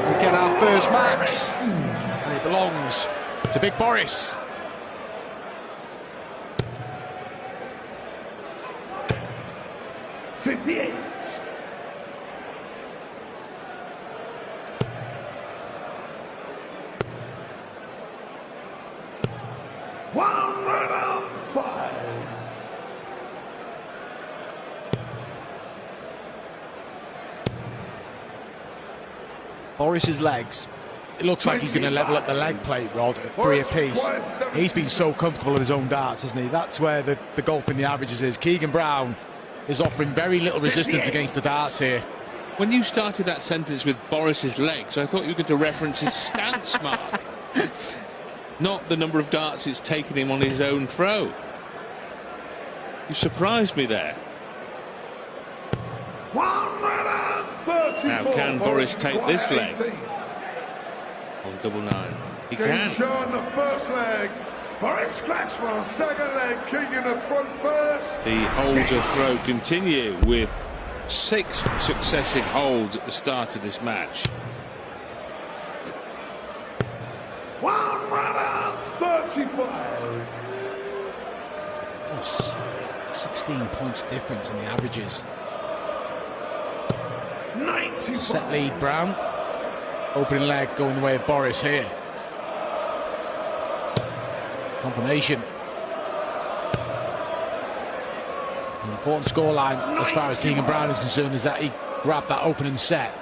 We get our first max, and it belongs to Big Boris. Boris's legs, it looks like he's going to level up the leg plate, Rod, at 3 apiece. He's been so comfortable in his own darts, hasn't he? That's where the gulf in the averages is. Keegan Brown is offering very little resistance against the darts here. When you started that sentence with Boris's legs, I thought you were going to reference his stance mark, not the number of darts it's taken him on his own throw. You surprised me there. Now, can Boris take this leg on double 9? He can. Shown the first leg. Boris Krčmar, second leg, Keegan the front first. The holds of throw continue with 6 successive holds at the start of this match. 135. 16 points difference in the averages. 95. Set lead, Brown. Opening leg going the way of Boris here. Confirmation. An important scoreline as far as Keegan Brown is concerned is that he grabbed that opening set.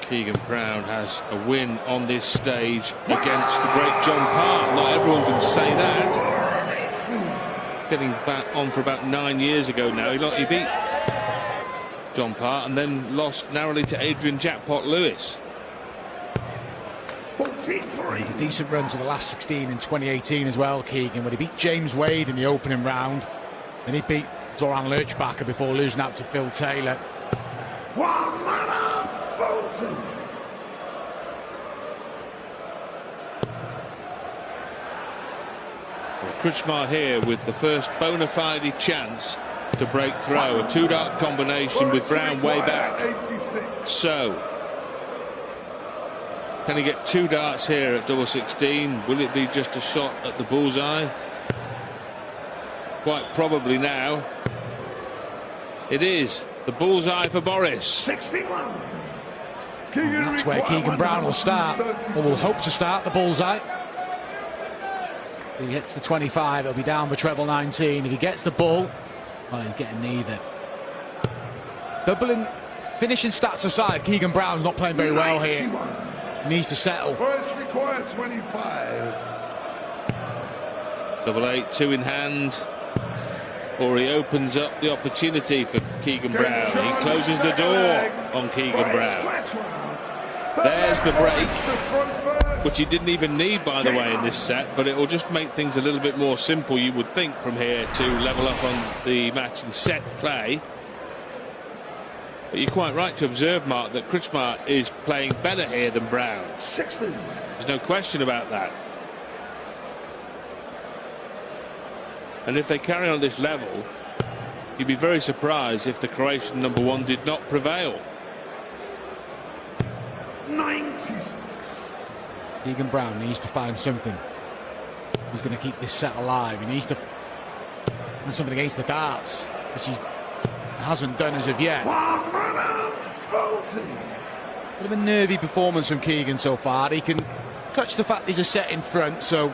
Keegan Brown has a win on this stage against the great John Parr. Not everyone can say that. Getting back on for about 9 years ago now. He beat John Parr and then lost narrowly to Adrian Jackpot Lewis. 43. A decent run to the last 16 in 2018 as well, Keegan, when he beat James Wade in the opening round. Then he beat Zoran Lerchbacher before losing out to Phil Taylor. 140. Krčmar here with the first bona fide chance to break through. A 2-dart combination with Brown way back. 86. So, can he get 2 darts here at double 16? Will it be just a shot at the bullseye? Quite probably now. It is the bullseye for Boris. 61. And that's where Keegan Brown will start, or will hope to start the bullseye. If he hits the 25, it'll be down for treble 19. If he gets the bull, well, he's getting neither. Doubling, finishing stats aside, Keegan Brown's not playing very well here. He needs to settle. First required 25. Double 8, 2 in hand. Or he opens up the opportunity for Keegan Brown. He closes the door on Keegan Brown. There's the break, The front first. which he didn't even need, by the way, in this set, but it will just make things a little bit more simple, you would think, from here to level up on the match in set play. But you're quite right to observe, Mark, that Kretschmar is playing better here than Brown. 60. There's no question about that. And if they carry on this level, you'd be very surprised if the Croatian #1 did not prevail. 96. Keegan Brown needs to find something. He's going to keep this set alive. He needs to find something against the darts, which he hasn't done as of yet. 140. Bit of a nervy performance from Keegan so far. He can clutch the fact he's a set in front, so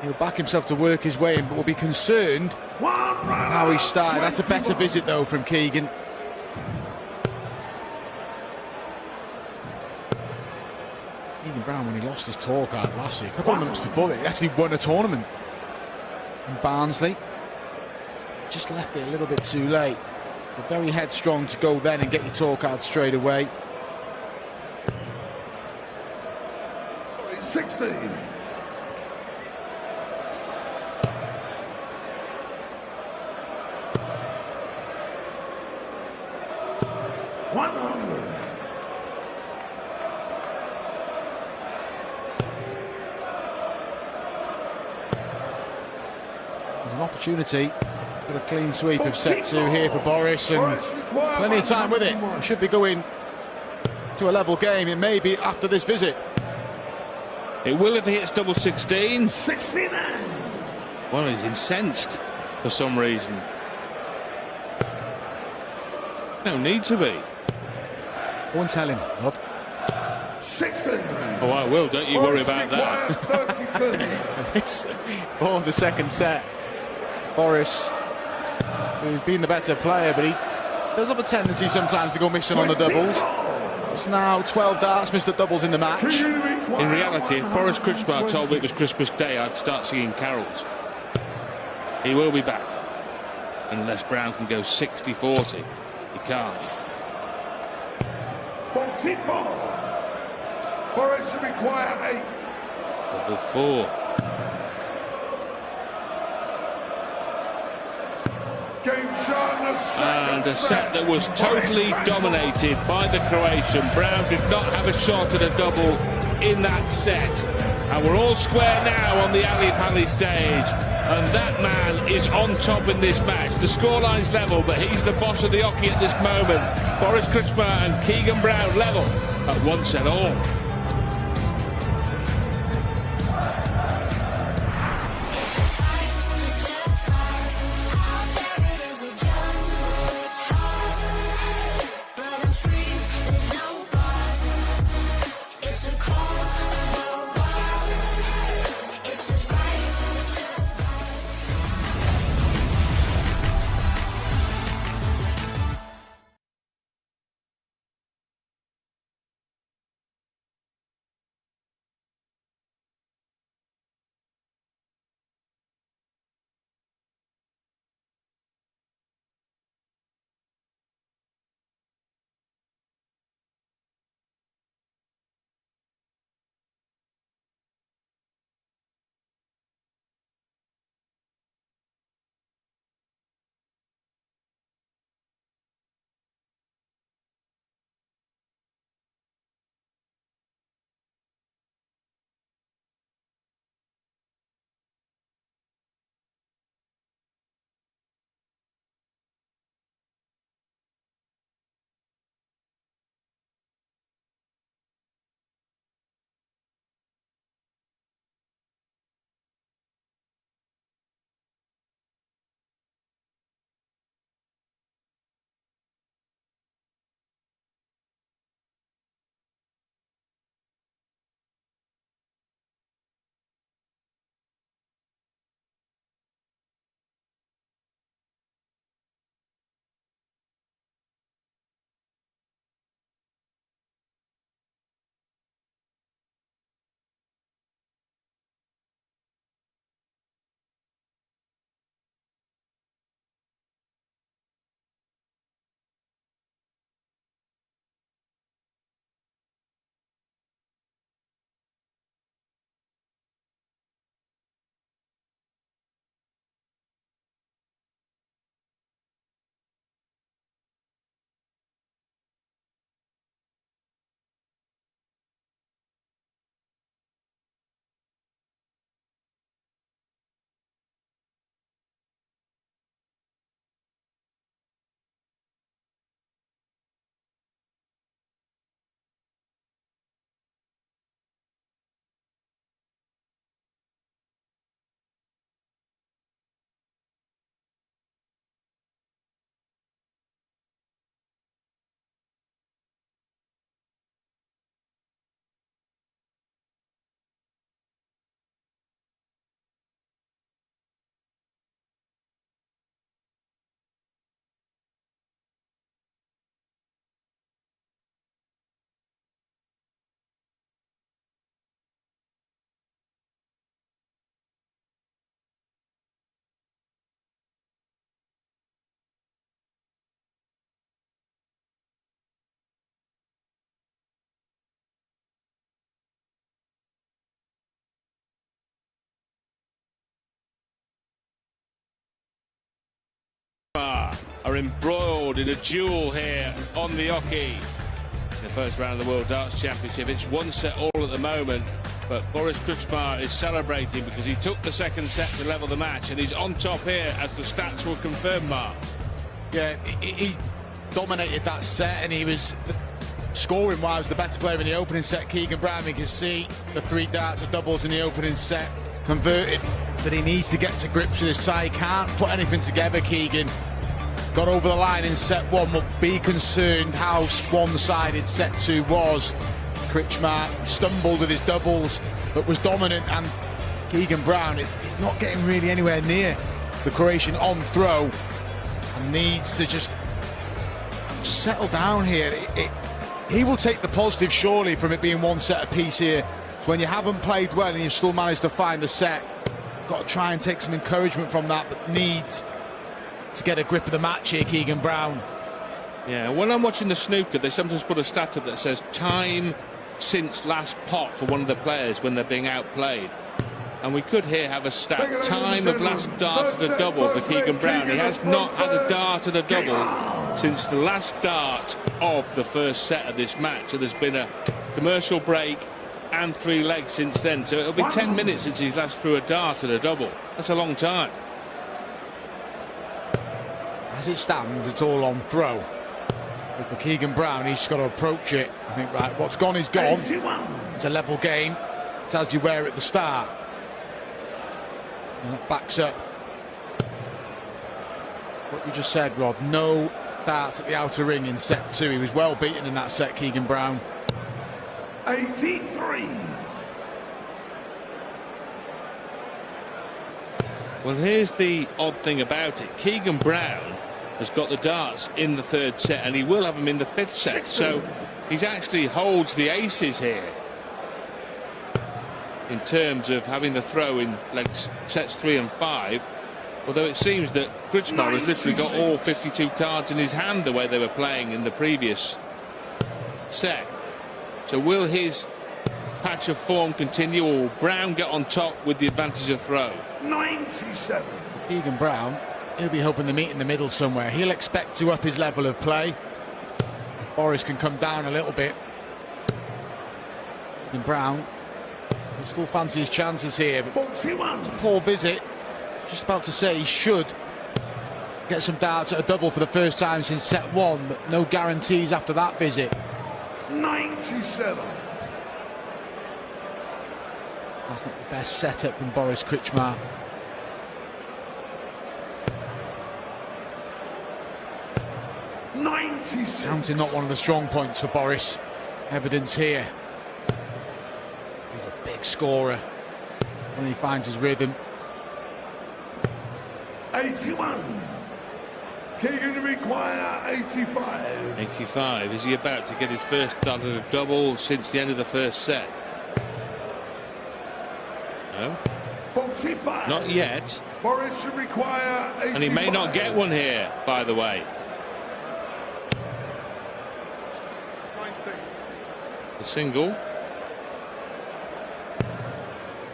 he'll back himself to work his way in, but will be concerned how he started. That's a better visit, though, from Keegan. Keegan Brown, when he lost his tour card last year, a couple of months before that, he actually won a tournament in Barnsley. Just left it a little bit too late. But very headstrong to go then and get your tour card straight away. 60. There's an opportunity for a clean sweep of set 2 here for Boris, and plenty of time with it. We should be going to a level game. It may be after this visit. It will if he hits double 16. 69. Well, he's incensed for some reason. No need to be. Go and tell him, Rod. 60. Oh, I will, don't you worry about that. 32. This for the second set. Boris, who's been the better player, but he does have a tendency sometimes to go missing on the doubles. It's now 12 darts missed at doubles in the match. In reality, if Boris Kretschmar told me it was Christmas Day, I'd start singing carols. He will be back. Unless Brown can go 60-40. He can't. 44. Boris should require 8. Double 4. Game sharpness. And a set that was totally dominated by the Croatian. Brown did not have a shot at a double in that set. And we're all square now on the Ali Pali stage. And that man is on top in this match. The scoreline's level, but he's the boss of the hockey at this moment. Boris Kretschmar and Keegan Brown level at 1 set all. Kretschmar are embroiled in a duel here on the Oki. The first round of the World Darts Championship. It's 1-all at the moment, but Boris Kretschmar is celebrating because he took the second set to level the match, and he's on top here, as the stats will confirm, Mark. Yeah, he dominated that set, and he was scoring-wise the better player in the opening set. Keegan Brown, you can see the 3 darts of doubles in the opening set converted, that he needs to get to grips with his tie. He can't put anything together, Keegan. Got over the line in set 1, but be concerned how one-sided set 2 was. Kretschmar stumbled with his doubles, but was dominant, and Keegan Brown is not getting really anywhere near the Croatian on throw, and needs to just settle down here. He will take the positive, surely, from it being 1 set apiece here. When you haven't played well and you've still managed to find the set, got to try and take some encouragement from that, but needs to get a grip of the match here, Keegan Brown. Yeah, when I'm watching the snooker, they sometimes put a stat up that says time since last pot for one of the players when they're being outplayed. And we could here have a stat, time of last dart at a double for Keegan Brown. He has not had a dart at a double since the last dart of the first set of this match. So there's been a commercial break and 3 legs since then. So it'll be 10 minutes since he's last threw a dart at a double. That's a long time. As it stands, it's all on throw. But for Keegan Brown, he's just got to approach it. I think, right, what's gone is gone. It's a level game. It's as you were at the start. And that backs up what you just said, Rod. No darts at the outer ring in set 2. He was well beaten in that set, Keegan Brown. 83. Well, here's the odd thing about it. Keegan Brown has got the darts in the 3rd set, and he will have them in the 5th set. So he actually holds the aces here in terms of having the throw in legs sets 3 and 5. Although it seems that Kretschmar has literally got all 52 cards in his hand the way they were playing in the previous set. So will his patch of form continue, or will Brown get on top with the advantage of throw? 97. Keegan Brown, he'll be hoping to meet in the middle somewhere. He'll expect to up his level of play. If Boris can come down a little bit. Keegan Brown, he'll still fancy his chances here, but 41. it's a poor visit. Just about to say he should get some darts at a double for the first time since set 1, but no guarantees after that visit. 97. That's not the best setup from Boris Kretschmar. Counting not one of the strong points for Boris. Evidence here. He's a big scorer when he finds his rhythm. 81. Keegan require 85. 85. Is he about to get his first dart at a double since the end of the first set? No. 45. Not yet. Boris should require 85. And he may not get one here, by the way. 19. The single.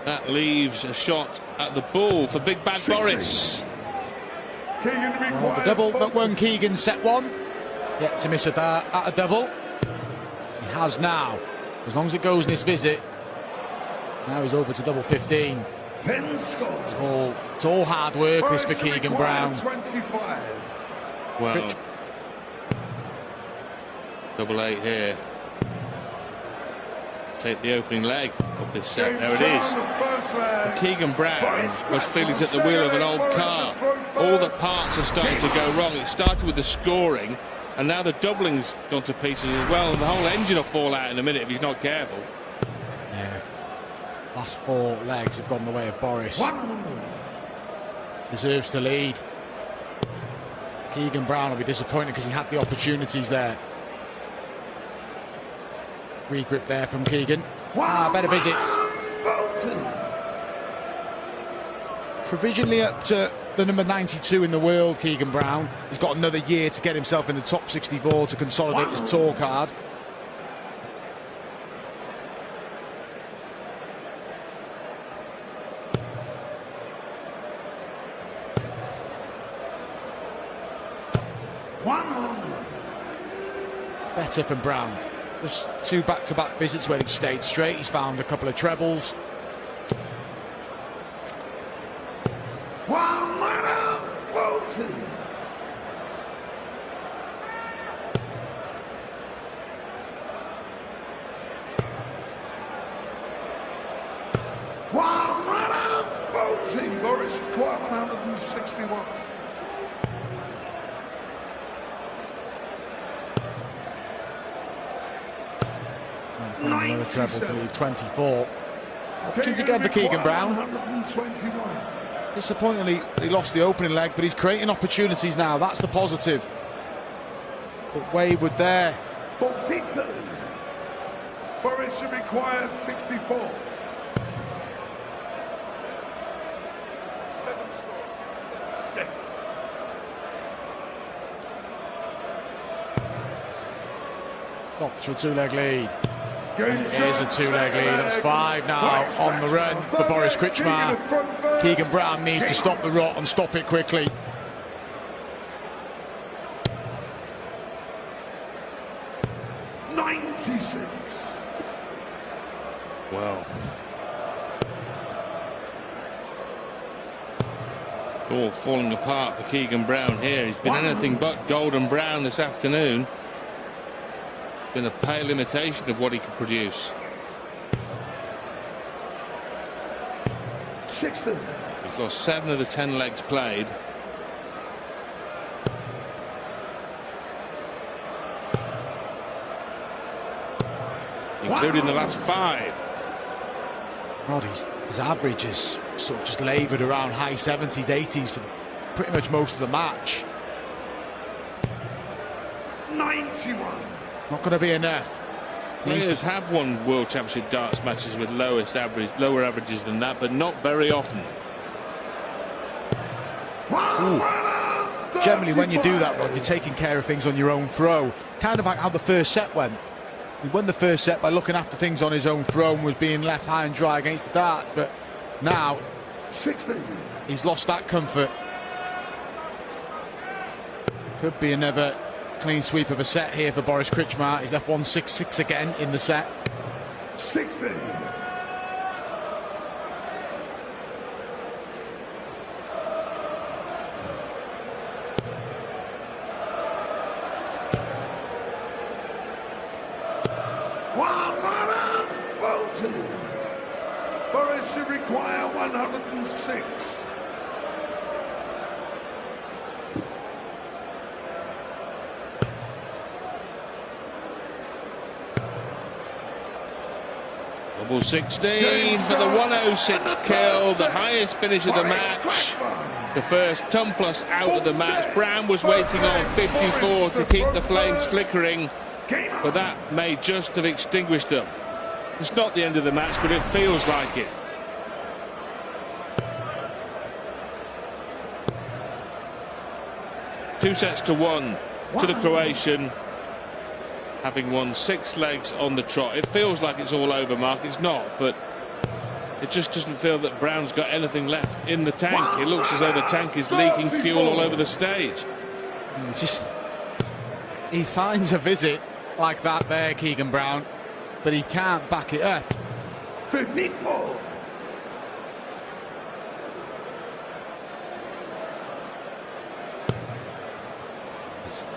That leaves a shot at the ball for Big Bad 60. Boris. Keegan require The double 40. that won Keegan set 1. Yet to miss a dart at a double. He has now. As long as it goes in this visit. Now he's over to double 15. 10 scores. It's all hard work, this for Boris should Keegan require Brown. 25. Well, double 8 here. Take the opening leg of this set. There it is. Keegan Brown was feeling at the wheel of an old car. All the parts are starting to go wrong. It started with the scoring, and now the doubling's gone to pieces as well, and the whole engine will fall out in a minute if he's not careful. Yeah. Last 4 legs have gone the way of Boris. Deserves to lead. Keegan Brown will be disappointed because he had the opportunities there. Regrip there from Keegan. Better visit. Provisionally up to the number 92 in the world, Keegan Brown. He's got another year to get himself in the top 64 to consolidate his tour card. Better from Brown. Just 2 back-to-back visits where he stayed straight. He's found a couple of trebles. 140. Boris require 161. Another treble to leave 24. Opportunity again for Keegan Brown. 121. Disappointingly, he lost the opening leg, but he's creating opportunities now. That's the positive. But wayward there. 42. Boris should require 64. Tops for a 2-leg lead. It is a 2-leg lead. That's 5 now on the run for Boris Krčmar. Keegan Brown needs to stop the rot and stop it quickly. $96. Well, it's all falling apart for Keegan Brown here. He's been anything but golden brown this afternoon. Been a pale imitation of what he could produce. 60. He's lost 7 of the 10 legs played. Including the last 5. God, his average is sort of just laboured around high 70s, 80s for pretty much most of the match. 91. Not going to be enough. Players have won World Championship darts matches with lower averages than that, but not very often. Generally, when you do that, Rod, you're taking care of things on your own throw. Kind of like how the first set went. He won the first set by looking after things on his own throw and was being left high and dry against the darts. But now, 60. He's lost that comfort. Could be another clean sweep of a set here for Boris Krčmar. He's left 166 again in the set. 60. Boris should require 106. Double 16 for the 106 kill, the highest finish of the match. The first ton plus out of the match. Brown was waiting on 54 to keep the flames flickering, but that may just have extinguished them. It's not the end of the match, but it feels like it. Two sets to 1 to the Croatian, having won 6 legs on the trot. It feels like it's all over, Mark. It's not, but it just doesn't feel that Brown's got anything left in the tank. It looks as though the tank is leaking fuel all over the stage. He finds a visit like that there, Keegan Brown, but he can't back it up. 54.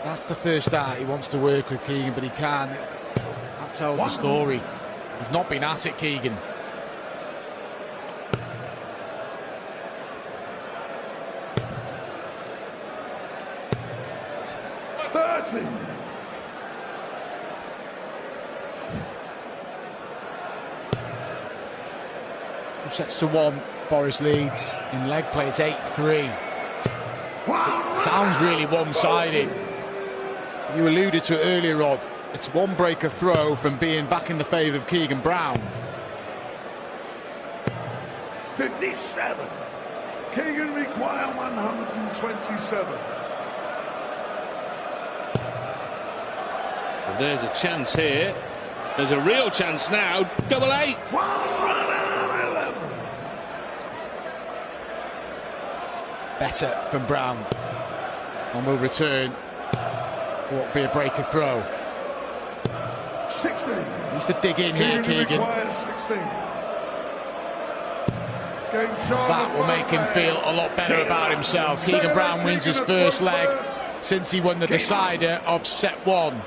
That's the first dart he wants to work with, Keegan, but he can't. That tells the story. He's not been at it, Keegan. Sets to 1, Boris leads in leg play. It's 8-3. It sounds really one-sided. You alluded to it earlier, Rod. It's one breaker throw from being back in the favour of Keegan Brown. 57. Keegan require 127. Well, there's a chance here. There's a real chance now. Double 8. Better from Brown. And will return. Won't be a breaker throw. 16. Needs to dig in here, Keegan. requires 16. That will make him feel a lot better about himself. Keegan Brown wins his first leg since he won the decider of set 1.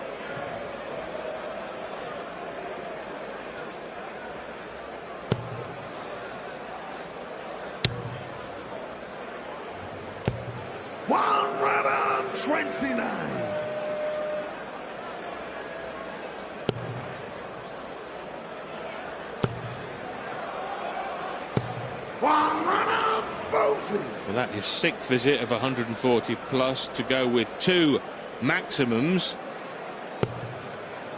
Well, that is 6th visit of 140 plus to go with 2 maximums.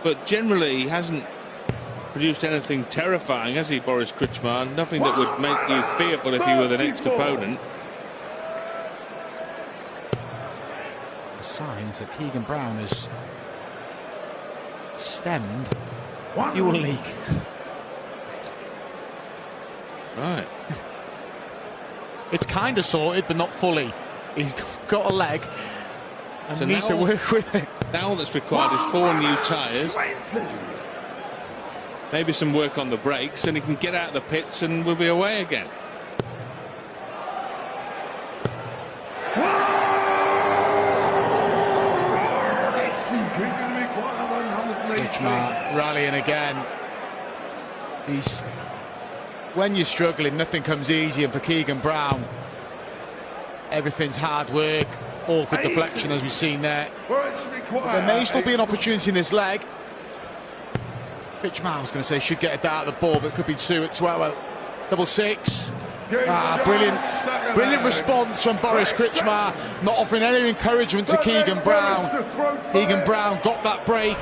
But generally, he hasn't produced anything terrifying, has he, Boris Krčmar? Nothing that would make you fearful if you were the next opponent. Signs that Keegan Brown has stemmed fuel leak. Right. It's kind of sorted, but not fully. He's got a leg and So needs now- to work with it. Now all that's required is 4 new tyres, maybe some work on the brakes, and he can get out of the pits and we'll be away again. Krčmar rallying again. When you're struggling, nothing comes easy, and for Keegan Brown, everything's hard work, awkward deflection as we've seen there. There may still be an opportunity in this leg. Krčmar, I was going to say, should get a dart at the ball, but it could be 2 at 12. Well, double 6. Brilliant response from Boris Krčmar, not offering any encouragement to Keegan Brown. Keegan Brown got that break.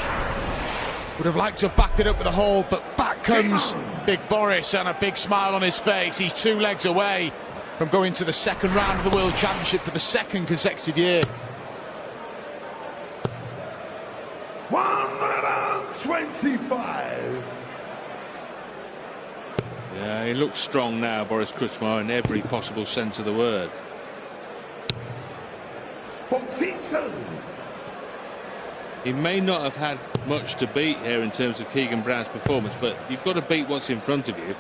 Would have liked to have backed it up with a hold, but back comes big Boris and a big smile on his face. He's 2 legs away from going to the second round of the World Championship for the 2nd consecutive year. 125. Yeah, he looks strong now, Boris Krčmar, in every possible sense of the word. 42. He may not have had much to beat here in terms of Keegan Brown's performance, but you've got to beat what's in front of you.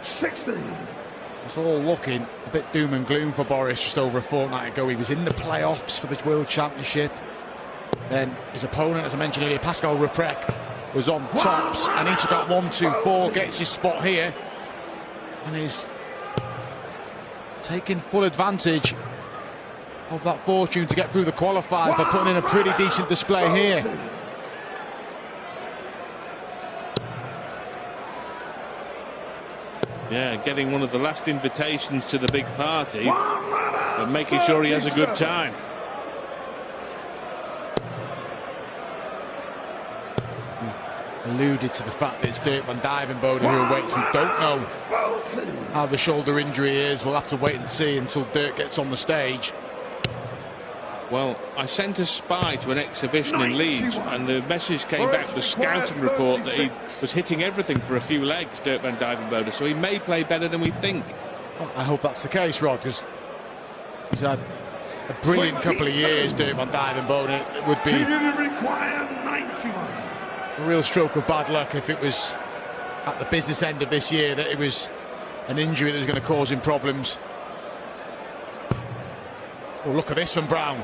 60. It's all looking a bit doom and gloom for Boris just over a fortnight ago. He was in the playoffs for the World Championship. Then his opponent, as I mentioned earlier, Pascal Ruprecht, was on tops, and he took out 1-2-4, gets his spot here, and is taking full advantage of that fortune to get through the qualifier by putting in a pretty decent display here. Yeah, getting one of the last invitations to the big party and making sure he has a good time. Alluded to the fact that it's Dirk van Dijvenbode who awaits. We don't know how the shoulder injury is. We'll have to wait and see until Dirk gets on the stage. Well, I sent a spy to an exhibition in Leeds, and the message came back, the scouting report, that he was hitting everything for a few legs, Dirk van Dijvenbode, so he may play better than we think. Well, I hope that's the case, Rod, because he's had a brilliant couple of years, Dirk van Dijvenbode. It would be a real stroke of bad luck if it was at the business end of this year that it was an injury that was going to cause him problems. Oh, look at this from Brown.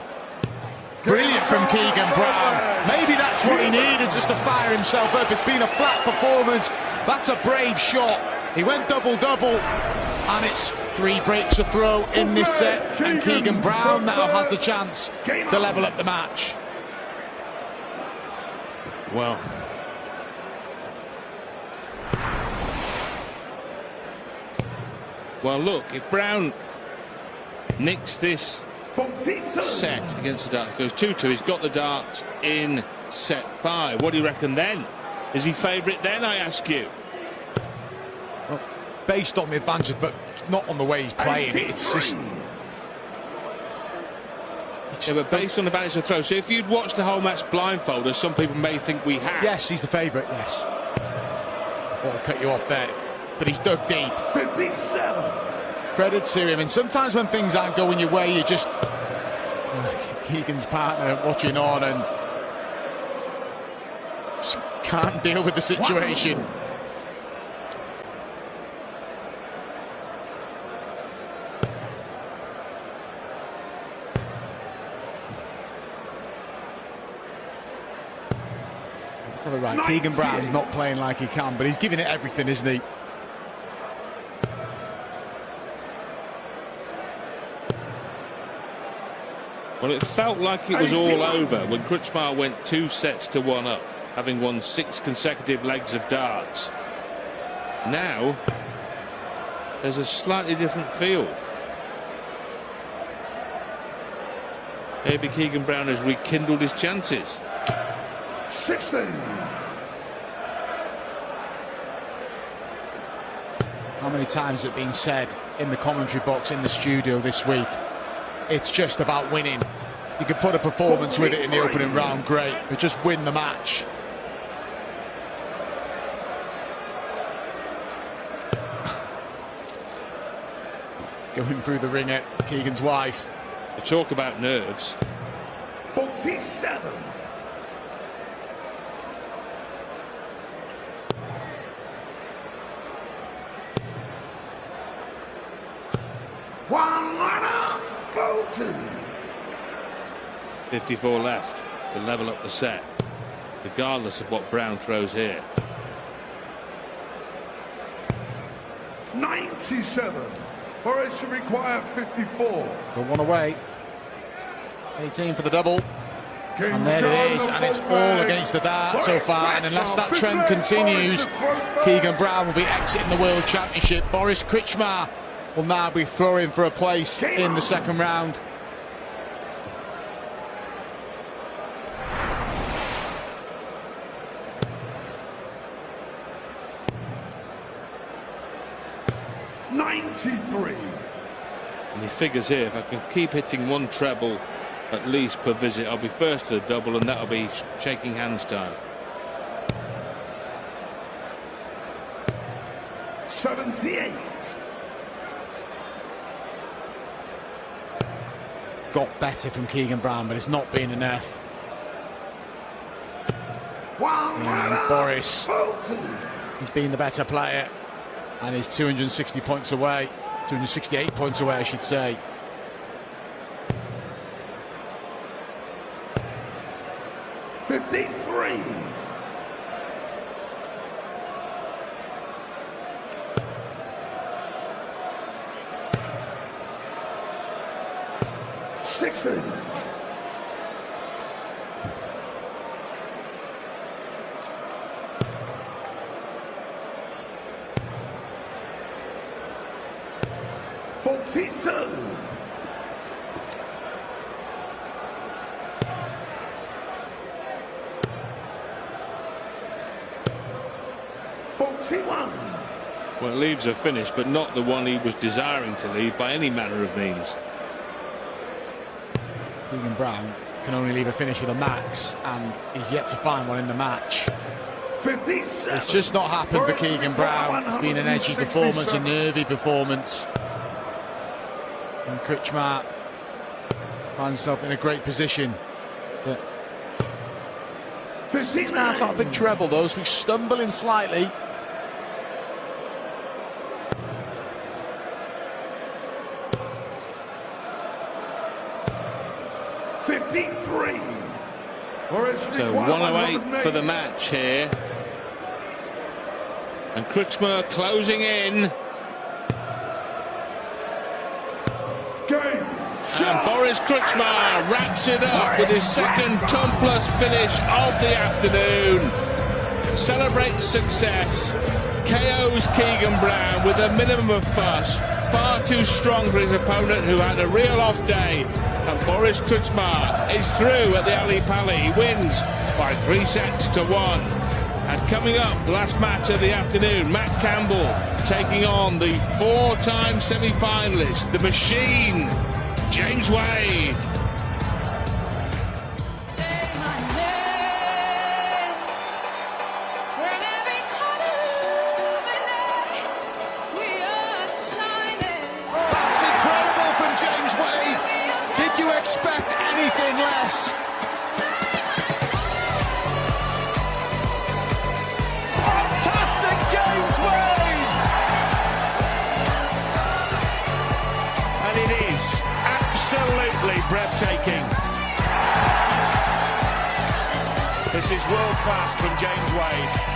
Brilliant from Keegan Brown. Maybe that's what he needed, just to fire himself up. It's been a flat performance. That's a brave shot. He went double-double, and it's 3 breaks of throw in this set, and Keegan Brown now has the chance to level up the match. Well, look, if Brown nicks this set against the darts, goes 2-2, he's got the darts in set 5. What do you reckon then? Is he favourite then, I ask you? Well, based on the advantage, but not on the way he's playing it. It's just... Yeah, but based on the advantage of throw. So if you'd watched the whole match blindfolded, as some people may think we have. Yes, he's the favourite, yes. I'll cut you off there. But he's dug deep. 57. Credit to him, and sometimes when things aren't going your way, you just Keegan's partner watching on, and can't deal with the situation. Let's have it right. Keegan Brown's not playing like he can, but he's giving it everything, isn't he? Well, it felt like it was all over when Krčmar went 2-1 up, having won 6 consecutive legs of darts. Now, there's a slightly different feel. Maybe Keegan Brown has rekindled his chances. 16. How many times has it been said in the commentary box in the studio this week? It's just about winning. You could put a performance with it in the opening round, great, but just win the match. Going through the ring at Keegan's wife. To talk about nerves. 47. One 54 left to level up the set, regardless of what Brown throws here. 97. Boris should require 54. Got one away. 18 for the double. And there it is, and it's all against the dart so far, and unless that trend continues, Keegan Brown will be exiting the World Championship. Boris Krčmar will now be throwing for a place in the second round. And he figures here, if I can keep hitting one treble at least per visit, I'll be first to the double, and that'll be shaking hands time. 78. Got better from Keegan Brown, but it's not been enough. And Boris, he's been the better player, and he's 260 points away, 268 points away, I should say. Well, it leaves a finish, but not the one he was desiring to leave by any manner of means. Keegan Brown can only leave a finish with a max, and he's yet to find one in the match. 57. It's just not happened for Keegan Brown. It's been an edgy performance, a nervy performance. And Krčmar finds himself in a great position. But 6 now, it's not a big treble, though, so he's stumbling slightly. So 108 for the match here. And Krčmar closing in. And Boris Krčmar wraps it up with his second ton plus finish of the afternoon. Celebrates success. KOs Keegan Brown with a minimum of fuss. Far too strong for his opponent, who had a real off day. And Boris Krčmar is through at the Ali Pali. He wins by 3-1. And coming up, last match of the afternoon, Matt Campbell taking on the 4-time semi-finalist, the machine, James Wade. That's incredible from James Wade. Did you expect anything less? breathtaking. This is world class from James Wade.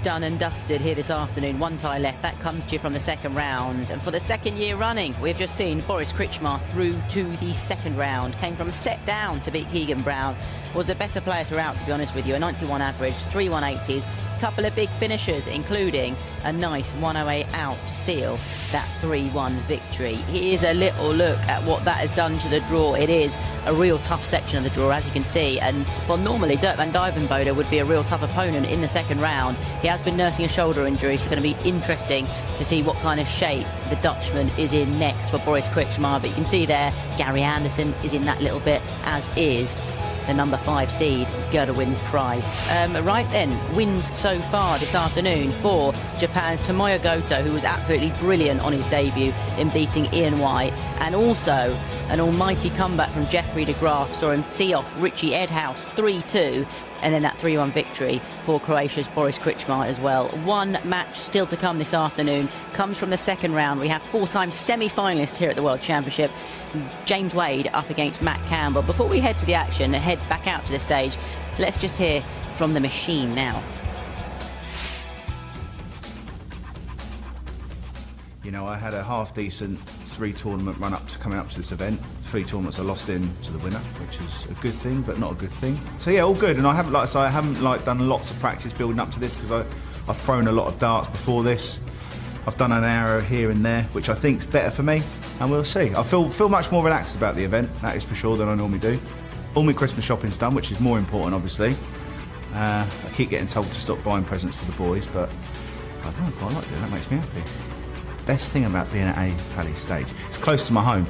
Done and dusted here this afternoon. One tie left. That comes to you from the second round. And for the second year running, we've just seen Boris Krčmar through to the second round. Came from a set down to beat Keegan Brown. Was a better player throughout, to be honest with you. A 91 average, 3 180s. Couple of big finishes, including a nice 108 out to seal that 3-1 victory. Here's a little look at what that has done to the draw. It is a real tough section of the draw, as you can see. And, well, normally Dirk van Dijvenbode would be a real tough opponent in the second round. He has been nursing a shoulder injury, so it's going to be interesting to see what kind of shape the Dutchman is in next for Boris Krčmar. But you can see there, Gary Anderson is in that little bit, as is the number 5 seed, Gerwyn Price. Right then, wins so far this afternoon for Japan's Tomoya Goto, who was absolutely brilliant on his debut in beating Ian White, and also an almighty comeback from Jeffrey de Graaf saw him see off Richie Edhouse 3-2, and then that 3-1 victory for Croatia's Boris Krčmar as well. One match still to come this afternoon, comes from the second round. We have 4-time semi-finalists here at the World Championship. James Wade up against Matt Campbell. Before we head to the action, head back out to the stage, let's just hear from the machine now. You know, I had a half-decent 3-tournament run-up to coming up to this event. 3 tournaments I lost in to the winner, which is a good thing, but not a good thing. So yeah, all good. And I haven't, like I say, I haven't done lots of practice building up to this because I've thrown a lot of darts before this. I've done an arrow here and there, which I think's better for me, and we'll see. I feel much more relaxed about the event, that is for sure, than I normally do. All my Christmas shopping's done, which is more important, obviously. I keep getting told to stop buying presents for the boys, but I don't know, I quite like it. That makes me happy. Best thing about being at A Pally Stage, it's close to my home.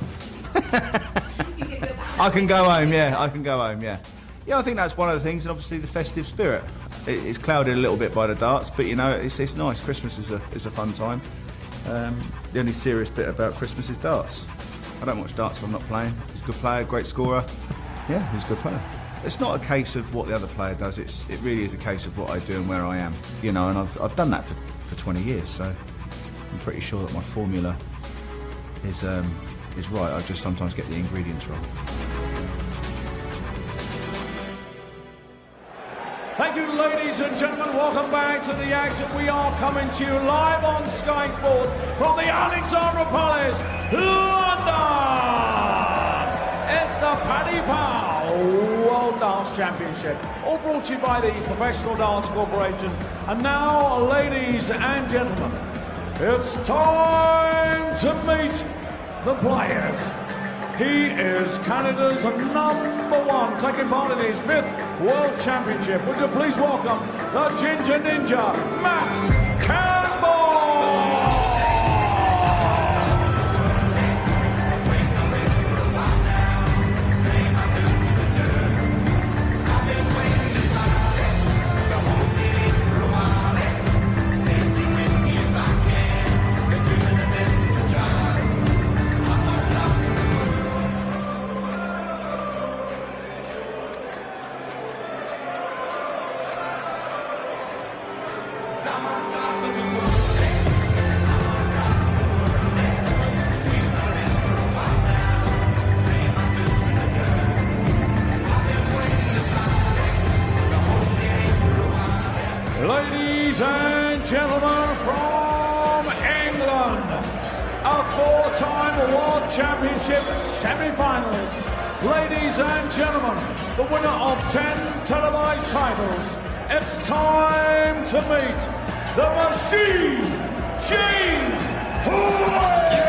I can go home, yeah. I can go home, yeah. Yeah, I think that's one of the things, and obviously the festive spirit. It's clouded a little bit by the darts, but you know, it's nice. Christmas is a fun time. The only serious bit about Christmas is darts. I don't watch darts if I'm not playing. He's a good player, great scorer. Yeah, he's a good player. It's not a case of what the other player does. It really is a case of what I do and where I am. You know, and I've done that for 20 years, so I'm pretty sure that my formula is right. I just sometimes get the ingredients wrong. Thank you, ladies and gentlemen. Welcome back to the action. We are coming to you live on Sky Sports from the Alexandra Palace, London. It's the Paddy Power World Dance Championship, all brought to you by the Professional Dance Corporation. And now, ladies and gentlemen, it's time to meet the players. He is Canada's #1, taking part in his 5th World Championship. Would you please welcome the Ginger Ninja, Matt Campbell! Ladies and gentlemen from England, a 4-time World Championship semi-finalist. Ladies and gentlemen, the winner of 10 televised titles. It's time to meet the Machine, James Wade!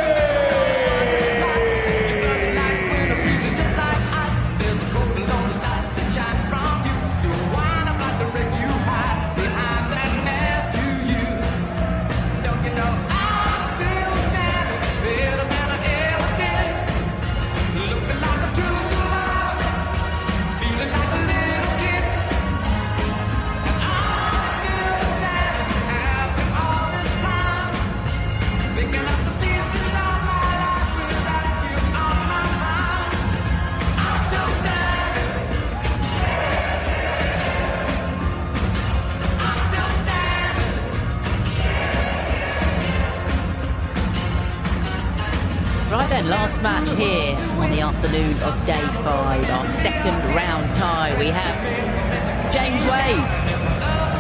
Right then, last match here on the afternoon of day 5, our 2nd round tie. We have James Wade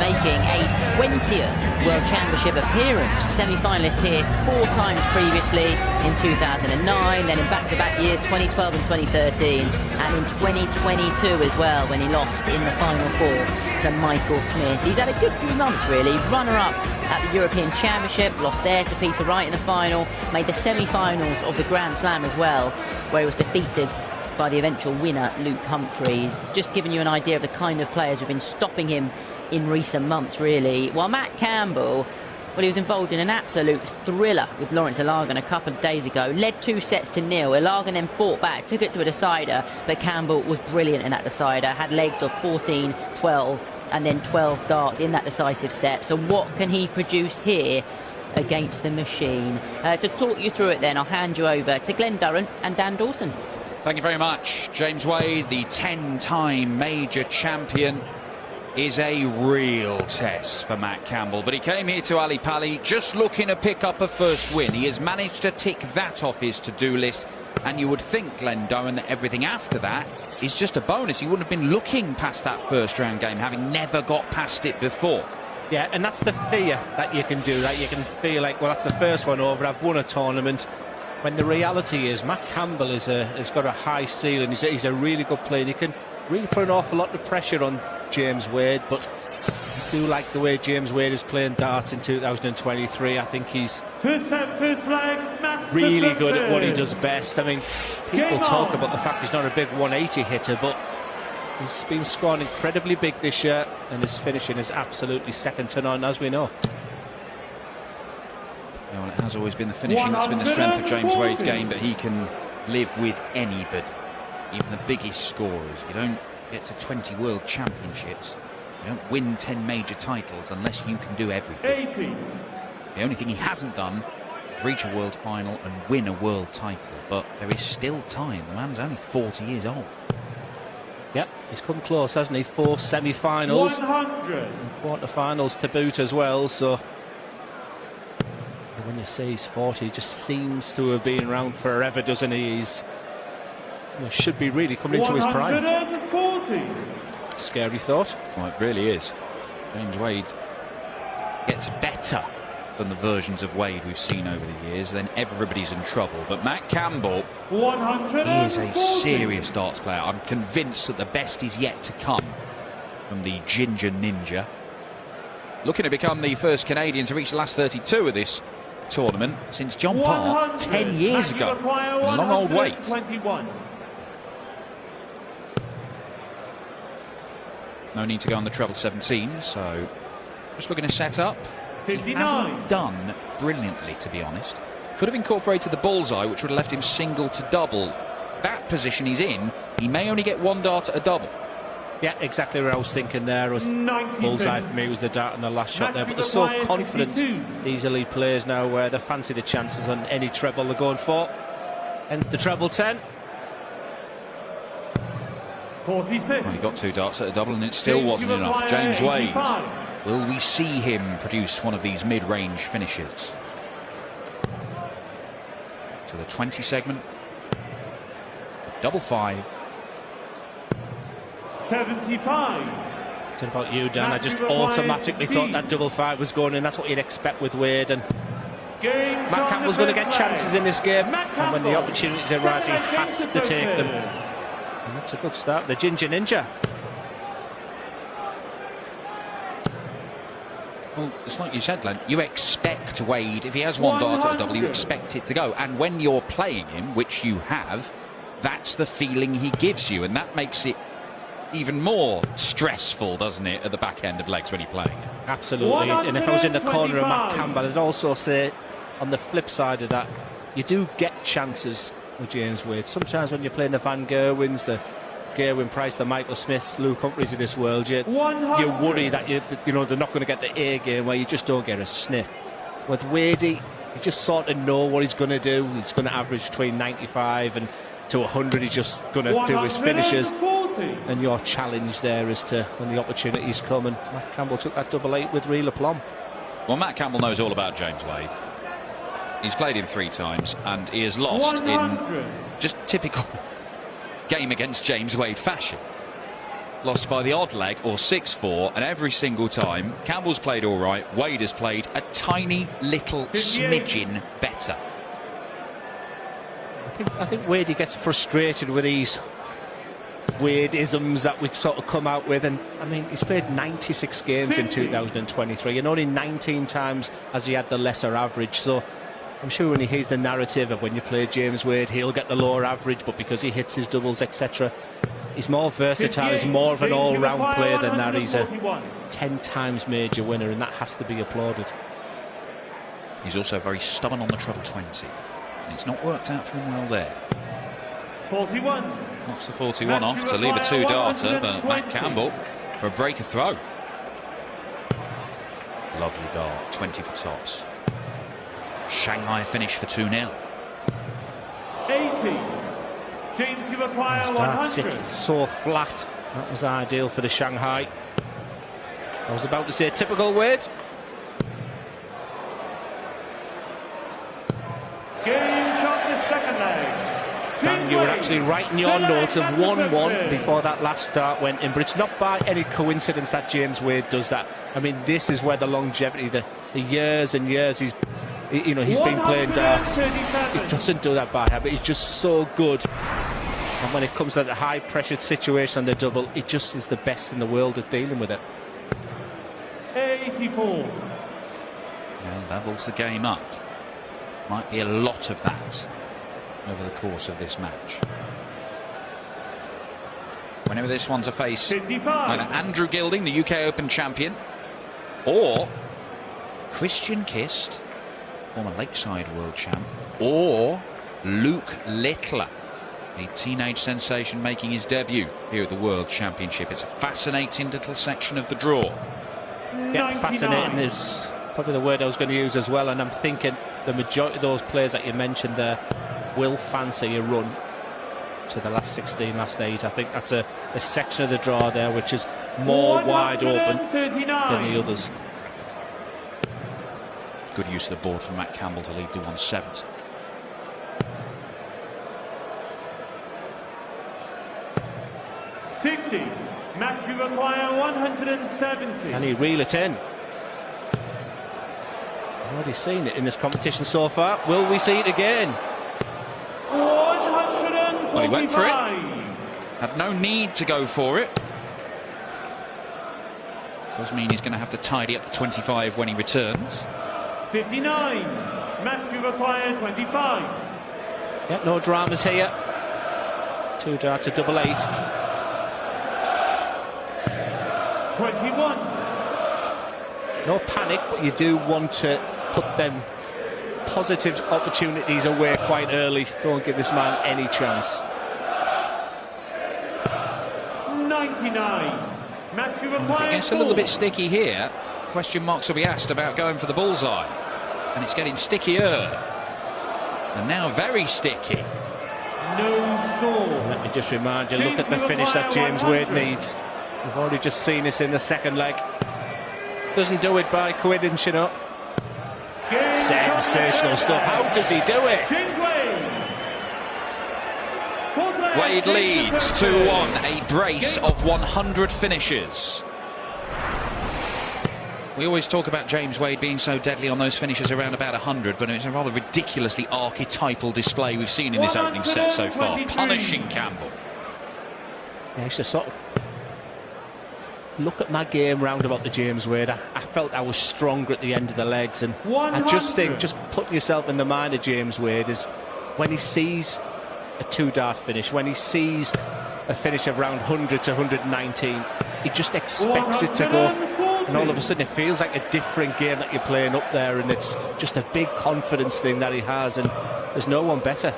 making a 20th World Championship appearance, semi-finalist here 4 times previously in 2009, then in back-to-back years 2012 and 2013, and in 2022 as well when he lost in the final 4 to Michael Smith. He's had a good few months really, runner-up at the European Championship, lost there to Peter Wright in the final, made the semi-finals of the Grand Slam as well, where he was defeated by the eventual winner, Luke Humphries. Just giving you an idea of the kind of players who've been stopping him in recent months, really. While Matt Campbell, well, he was involved in an absolute thriller with Lawrence Ilagan a couple of days ago. Led 2 sets to 0. Ilagan then fought back, took it to a decider, but Campbell was brilliant in that decider. Had legs of 14, 12, and then 12 darts in that decisive set. So what can he produce here against the Machine? To talk you through it then, I'll hand you over to Glenn Durran and Dan Dawson. Thank you very much. James Wade, the 10-time major champion, is a real test for Matt Campbell. But he came here to Ali Pali just looking to pick up a first win. He has managed to tick that off his to-do list. And you would think, Glenn Durran, that everything after that is just a bonus. He wouldn't have been looking past that first round game, having never got past it before. Yeah, and that's the fear that you can do, that you can feel like, well, that's the first one over, I've won a tournament. When the reality is, Matt Campbell has got a high ceiling. He's a really good player. He can really put an awful lot of pressure on James Wade, but I do like the way James Wade is playing darts in 2023. I think he's First leg, Matt really good at what he does best. I mean, people talk about the fact he's not a big 180 hitter, but He's been scoring incredibly big this year, and his finishing is absolutely second to none, as we know. Yeah, well, it has always been the finishing that's been the strength of James Wade's game, but he can live with anybody, even the biggest scorers. You don't get to 20 World Championships, you don't win 10 major titles unless you can do everything. 80. The only thing he hasn't done is reach a world final and win a world title, but there is still time. The man's only 40 years old. Yep, he's come close, hasn't he? 4 semi-finals, 100. and quarter-finals to boot as well, so when you say he's 40, he just seems to have been around forever, doesn't he? He's should be really coming into his prime. 140. Scary thought. Well, it really is. James Wade gets better than the versions of Wade we've seen over the years, then everybody's in trouble. But Matt Campbell, he is a serious darts player. I'm convinced that the best is yet to come from the Ginger Ninja. Looking to become the first Canadian to reach the last 32 of this tournament since John Parr 10 years ago. A long old wait. 21. No need to go on the treble 17, so just looking to set up. He 59. hasn't done brilliantly, to be honest. Could have incorporated the bullseye, which would have left him single to double. That position he's in, he may only get one dart at a double. Yeah, exactly what I was thinking there. Was 96. bullseye for me was the dart on the last shot there, but they're so Requires confident, 62. these elite players now, where they fancy the chances on any treble they're going for. Hence the treble 10. 46. Well, he got 2 darts at a double and it still James wasn't enough. James Wade, 85. will we see him produce one of these mid-range finishes? To the 20 segment. Double 5. 75. What about you, Dan? I just automatically thought that double 5 was going in. That's what you'd expect with Wade. And Matt Campbell's going to get chances in this game, and when the opportunities arise, he has to take them. And that's a good start. The Ginger Ninja. Well, it's like you said, Glenn, you expect Wade, if he has one dart at a double, you expect it to go. And when you're playing him, which you have, that's the feeling he gives you, and that makes it even more stressful, doesn't it, at the back end of legs when you're playing it? Absolutely. And if I was in the corner of Matt Campbell, I'd also say, on the flip side of that, you do get chances with James Wade. Sometimes when you're playing the Van Gerwins, the Gerwin Price, the Michael Smiths, Luke Humphreys of this world, you worry that you know they're not going to get the A game, where you just don't get a sniff. With Wadey, you just sort of know what he's going to do. He's going to average between 95 and to 100. He's just going to do his finishes. And your challenge there is to, when the opportunities come, and Matt Campbell took that double 8 with real aplomb. Well, Matt Campbell knows all about James Wade. He's played him 3 times and he has lost 100. In just typical game against James Wade fashion. Lost by the odd leg or 6-4, and every single time Campbell's played all right, Wade has played a tiny little smidgen better. I think Wade, he gets frustrated with these Wade-isms that we've sort of come out with, and I mean, he's played 96 games in 2023, and only 19 times has he had the lesser average. So I'm sure when he hears the narrative of when you play James Wade, he'll get the lower average, but because he hits his doubles, etc., he's more versatile. He's more of an all-round player than that. He's a 10 times major winner, and that has to be applauded. He's also very stubborn on the treble 20, and it's not worked out for him well there. 41. Knocks the 41 off to leave a 2-darter, but Matt Campbell for a breaker throw. Lovely dart, 20 for tops. Shanghai finish for 2-0. 80. James, you require 100. Sit so flat. That was ideal for the Shanghai. I was about to say typical Wade. Game shot the second leg. Dan, you were actually writing your notes of 1-1 before that last start went in, but it's not by any coincidence that James Wade does that. I mean, this is where the longevity, the years and years he's been playing darts. He doesn't do that by habit. He's just so good. And when it comes to that high-pressured situation on the double, it just is the best in the world at dealing with it. 84. Yeah, levels the game up. Might be a lot of that over the course of this match. whenever this one's a face 55. either Andrew Gilding, the UK Open champion, or Christian Kist, former Lakeside world champ, or Luke Littler, a teenage sensation making his debut here at the World Championship. It's a fascinating little section of the draw. Yeah, fascinating is probably the word I was going to use as well, and I'm thinking the majority of those players that you mentioned there will fancy a run to the last 16, last 8. I think that's a section of the draw there which is more wide open than the others. Good use of the board from Matt Campbell to leave the 170. Match you require 170. Can he reel it in? Already seen it in this competition so far. Will we see it again? 145. Well, he went for it. Had no need to go for it. Does mean he's going to have to tidy up the 25 when he returns. 59. Match you require 25. Yep, no dramas here. 2 darts, a double 8. 21. No panic, but you do want to put them positive opportunities away quite early. Don't give this man any chance. 99. Match you If require it gets a little bit sticky here, question marks will be asked about going for the bullseye. And it's getting stickier. And now very sticky. No score. Let me just remind you, look at the finish that James Wade needs. We've already just seen this in the second leg. Doesn't do it by coincidence, you know. Sensational stuff. How does he do it? Wade leads 2-1, a brace of 100 finishes. We always talk about James Wade being so deadly on those finishes around about 100, but it's a rather ridiculously archetypal display we've seen in this opening set so far. Punishing Campbell. Yeah, it's just sort of look at my game round about the James Wade. I felt I was stronger at the end of the legs, and I just think, just put yourself in the mind of James Wade, is when he sees a 2-dart finish, when he sees a finish of round 100 to 119, he just expects it to go, and all of a sudden it feels like a different game that you're playing up there, and it's just a big confidence thing that he has, and there's no one better.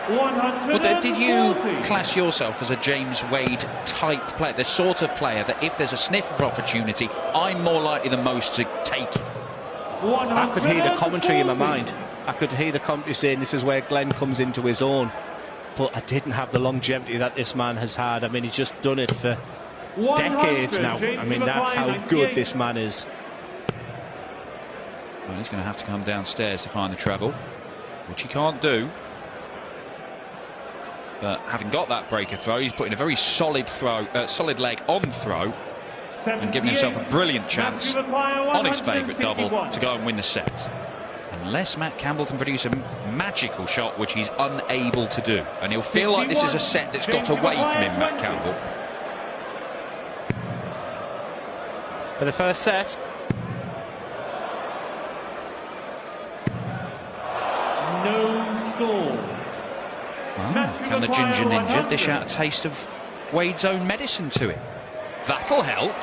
Well, did you class yourself as a James Wade type player, the sort of player that if there's a sniff of opportunity, I'm more likely than most to take it? I could hear the commentary in my mind. I could hear the commentary saying this is where Glenn comes into his own, but I didn't have the longevity that this man has had. I mean, he's just done it for decades now. I mean, that's how good this man is. Well, he's going to have to come downstairs to find the treble, which he can't do. But having got that breaker throw, he's putting a very solid throw, solid leg on throw, and giving himself a brilliant chance on his favourite double to go and win the set. Unless Matt Campbell can produce a magical shot, which he's unable to do. And he'll feel like this is a set that's got away from him, Matt Campbell. For the first set. No score. Wow, can the Ginger Ninja dish out a taste of Wade's own medicine to it? That'll help.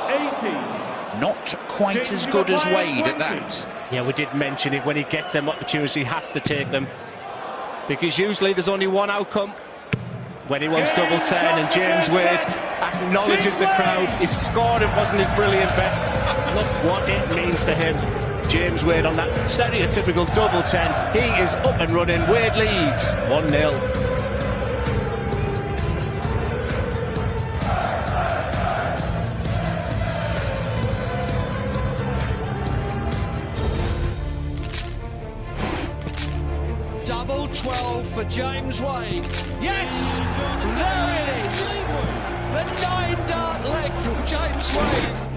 80. Not quite as good as Wade at that. Yeah, we did mention it. When he gets them opportunities, he has to take them, because usually there's only one outcome when he wants double 10, and James Wade acknowledges the crowd. His scoring wasn't his brilliant best. Look what it means to him. James Wade on that stereotypical double 10. He is up and running. Wade leads 1-0. Double 12 for James Wade. Yes! There it is! The 9-dart leg from James Wade.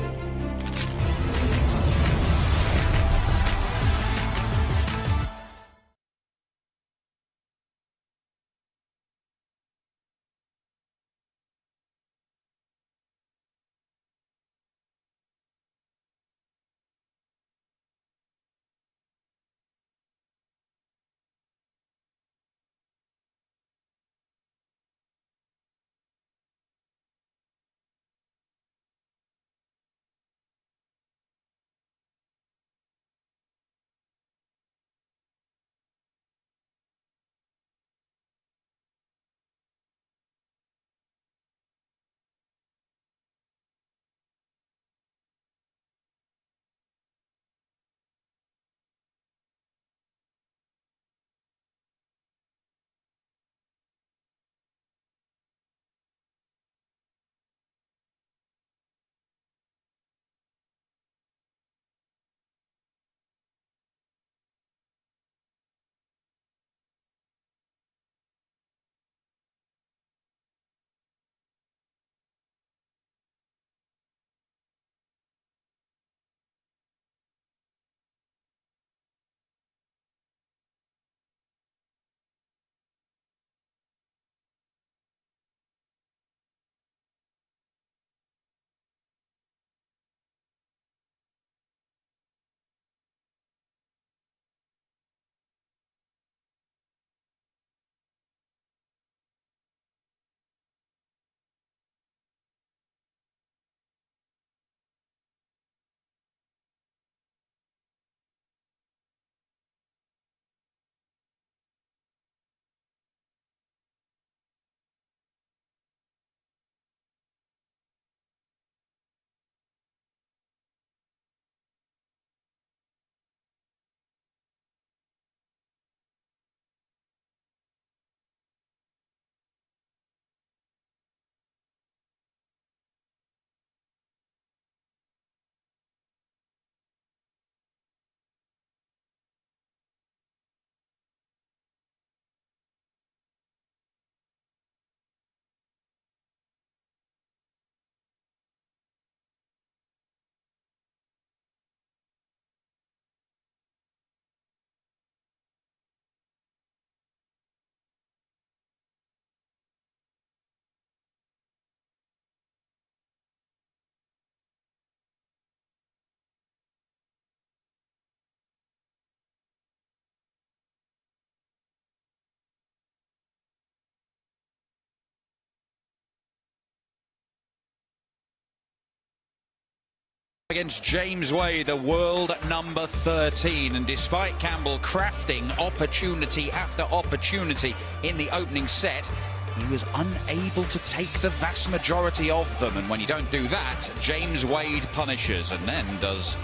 against James Wade, the world number 13, and despite Campbell crafting opportunity after opportunity in the opening set, he was unable to take the vast majority of them, and when you don't do that, James Wade punishes and then does,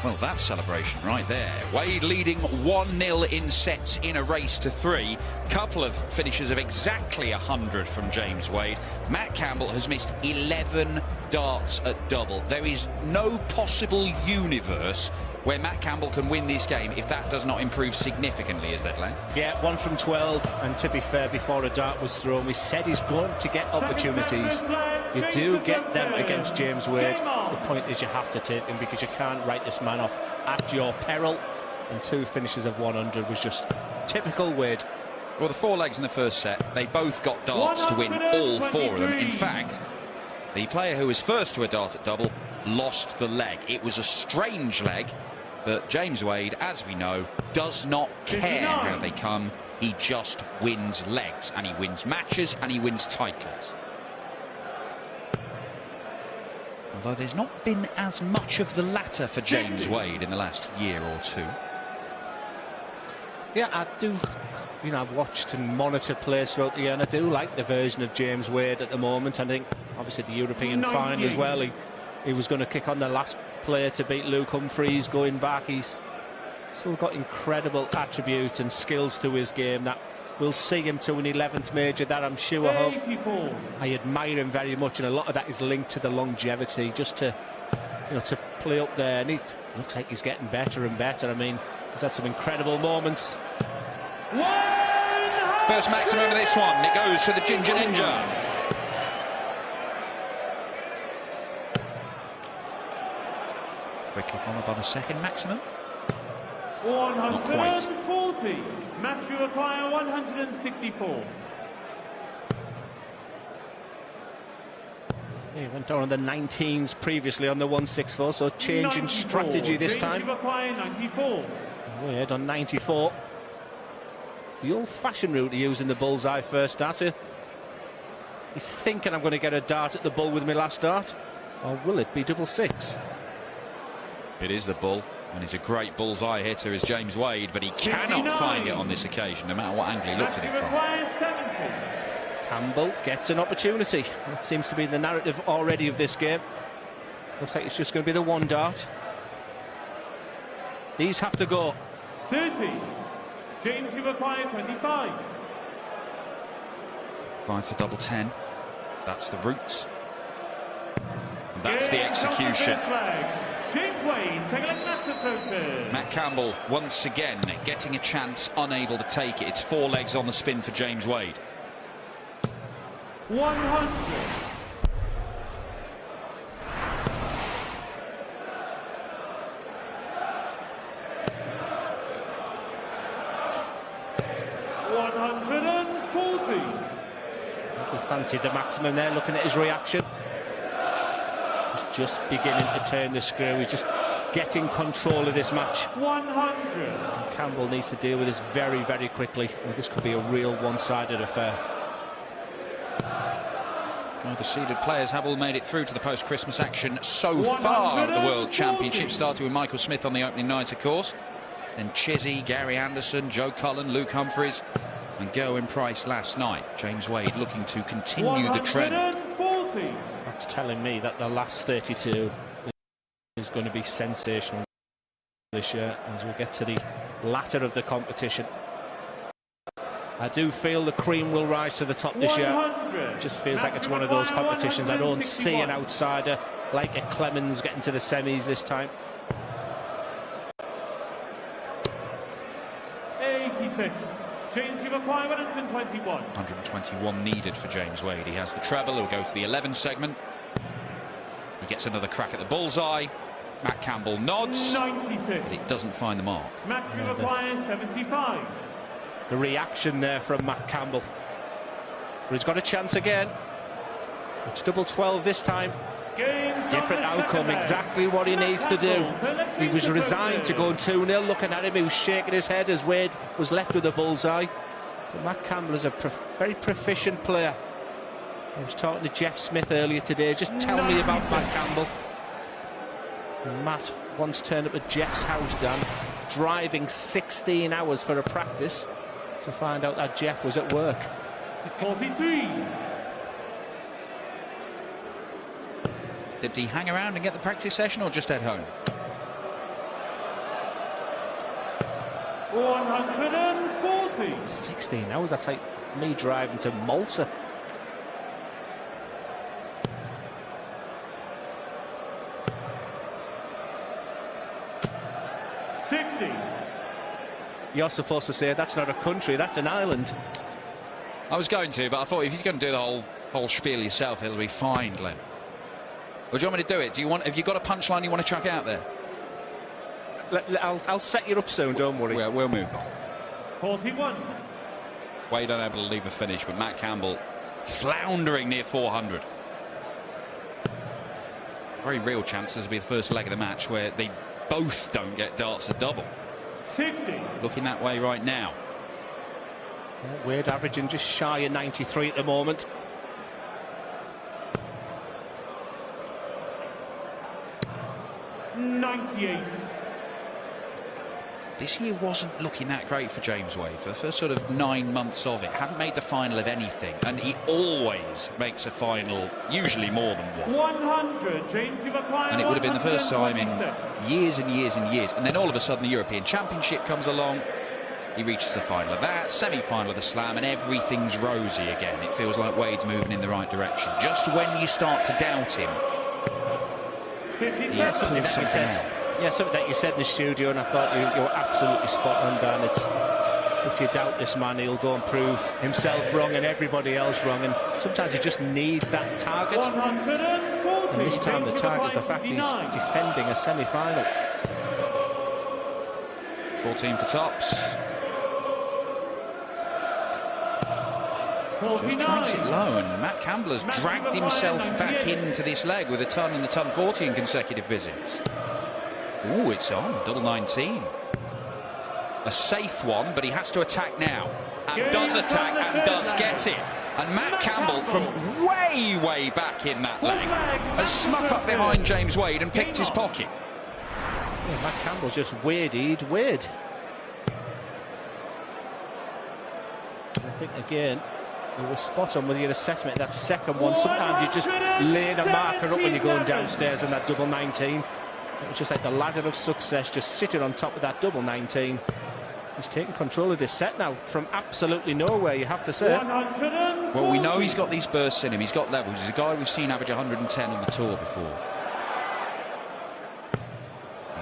well, that celebration right there. Wade leading 1-0 in sets in a race to 3. Couple of finishes of exactly 100 from James Wade. Matt Campbell has missed 11 darts at double. There is no possible universe where Matt Campbell can win this game if that does not improve significantly, is that Len? Yeah, 1 from 12, and to be fair, before a dart was thrown, we said he's going to get opportunities. You do get them against James Wade. The point is you have to take them because you can't write this man off at your peril, and 2 finishes of 100 was just typical Wade. Well, the 4 legs in the first set, they both got darts to win all 4 of them. In fact, the player who was first to a dart at double lost the leg. It was a strange leg, but James Wade, as we know, does not care how they come. He just wins legs, and he wins matches, and he wins titles. Although there's not been as much of the latter for James Wade in the last year or 2. Yeah, I do. You know, I've watched and monitored players throughout the year, and I do like the version of James Wade at the moment. I think, obviously, the European final as well. He was going to kick on the last player to beat Luke Humphries going back. He's still got incredible attributes and skills to his game that will see him to an 11th major, that I'm sure of. I admire him very much, and a lot of that is linked to the longevity, just to, you know, to play up there. And he looks like he's getting better and better. I mean, he's had some incredible moments. First maximum of this one, it goes to the Ginger Ninja. Quickly followed by the second maximum. 140. Matthew Acquire 164. He went down on the 19s previously on the 164, so change in strategy this time. 94. Weird on 94. The old-fashioned route to using the bullseye first darter. He's thinking, I'm going to get a dart at the bull with my last dart, or will it be 666? It is the bull, and he's a great bullseye hitter, is James Wade, but he cannot find it on this occasion, no matter what angle he looks at it from. Campbell gets an opportunity. That seems to be the narrative already of this game. Looks like it's just going to be the 1 dart. These have to go. 30. James Acquire 25. 5 for double 10. That's the route. And that's the execution. James Wade, Matt Campbell once again getting a chance, unable to take it. It's 4 legs on the spin for James Wade. 100. He fancied the maximum there, looking at his reaction. He's just beginning to turn the screw. He's just getting control of this match. 100. Campbell needs to deal with this very, very quickly. Well, this could be a real one-sided affair. Well, the seeded players have all made it through to the post-Christmas action so far at the World Championship, starting with Michael Smith on the opening night, of course. Then Chizzy, Gary Anderson, Joe Cullen, Luke Humphries and Gerwyn Price last night. James Wade looking to continue the trend. That's telling me that the last 32 is going to be sensational this year as we get to the latter of the competition. I do feel the cream will rise to the top this year. It just feels like it's one of those competitions. I don't see an outsider like a Clemens getting to the semis this time. 86. James Acquire 121. 121 needed for James Wade. He has the treble. He'll go to the 11 segment. He gets another crack at the bullseye. Matt Campbell nods, 96. but it doesn't find the mark. Matthew Acquire 75. The reaction there from Matt Campbell. But he's got a chance again. It's double 12 this time. Different outcome, exactly what he needs to do. He was resigned to going 2-0. Looking at him, he was shaking his head as Wade was left with a bullseye. But Matt Campbell is a very proficient player. I was talking to Jeff Smith earlier today. Just tell me about Matt Campbell. Matt once turned up at Jeff's house, Dan, driving 16 hours for a practice to find out that Jeff was at work. 43. Did he hang around and get the practice session or just head home? 140. 16 hours, that's like me driving to Malta. You're supposed to say that's not a country, that's an island. I was going to, but I thought if you're going to do the whole spiel yourself, it'll be fine, Glenn. Or do you want me to do it? Have you got a punchline you want to chuck out there? I'll set you up soon, don't worry. We'll move on. 41. Wade unable to leave a finish, but Matt Campbell floundering near 400. Very real chance this will be the first leg of the match where they both don't get darts a double. 60. Looking that way right now. Wade averaging just shy of 93 at the moment. This year wasn't looking that great for James Wade for the first sort of 9 months of it. Hadn't made the final of anything, and he always makes a final, usually more than one. 100. James, you've acquired. And it would have been the first time in 126. years and years and years. And then all of a sudden the European Championship comes along. He reaches the final of that, semi-final of the Slam, and everything's rosy again. It feels like Wade's moving in the right direction. Just when you start to doubt him, he has pulled something out. Yeah, something that you said in the studio, and I thought you were absolutely spot on, Dan. It's, if you doubt this man, he'll go and prove himself wrong and everybody else wrong, and sometimes he just needs that target. 140. And this time the target is the fact he's defending a semi-final. 14 for tops. Just drags it low, and Matt Campbell has dragged himself back into this leg with a ton and a ton 40 in consecutive visits. Ooh, it's on, double 19. A safe one, but he has to attack now. And does attack and does get it. And Matt Campbell, from way back in that leg, has snuck up behind James Wade and picked his pocket. Yeah, Matt Campbell's just Wade-ed Wade. I think, again, you were spot on with your assessment. That second one, sometimes you just lay the marker up when you're going downstairs in that double 19. It was just like the ladder of success, just sitting on top of that double 19. He's taking control of this set now from absolutely nowhere, you have to say. Well, we know he's got these bursts in him. He's got levels. He's a guy we've seen average 110 on the tour before.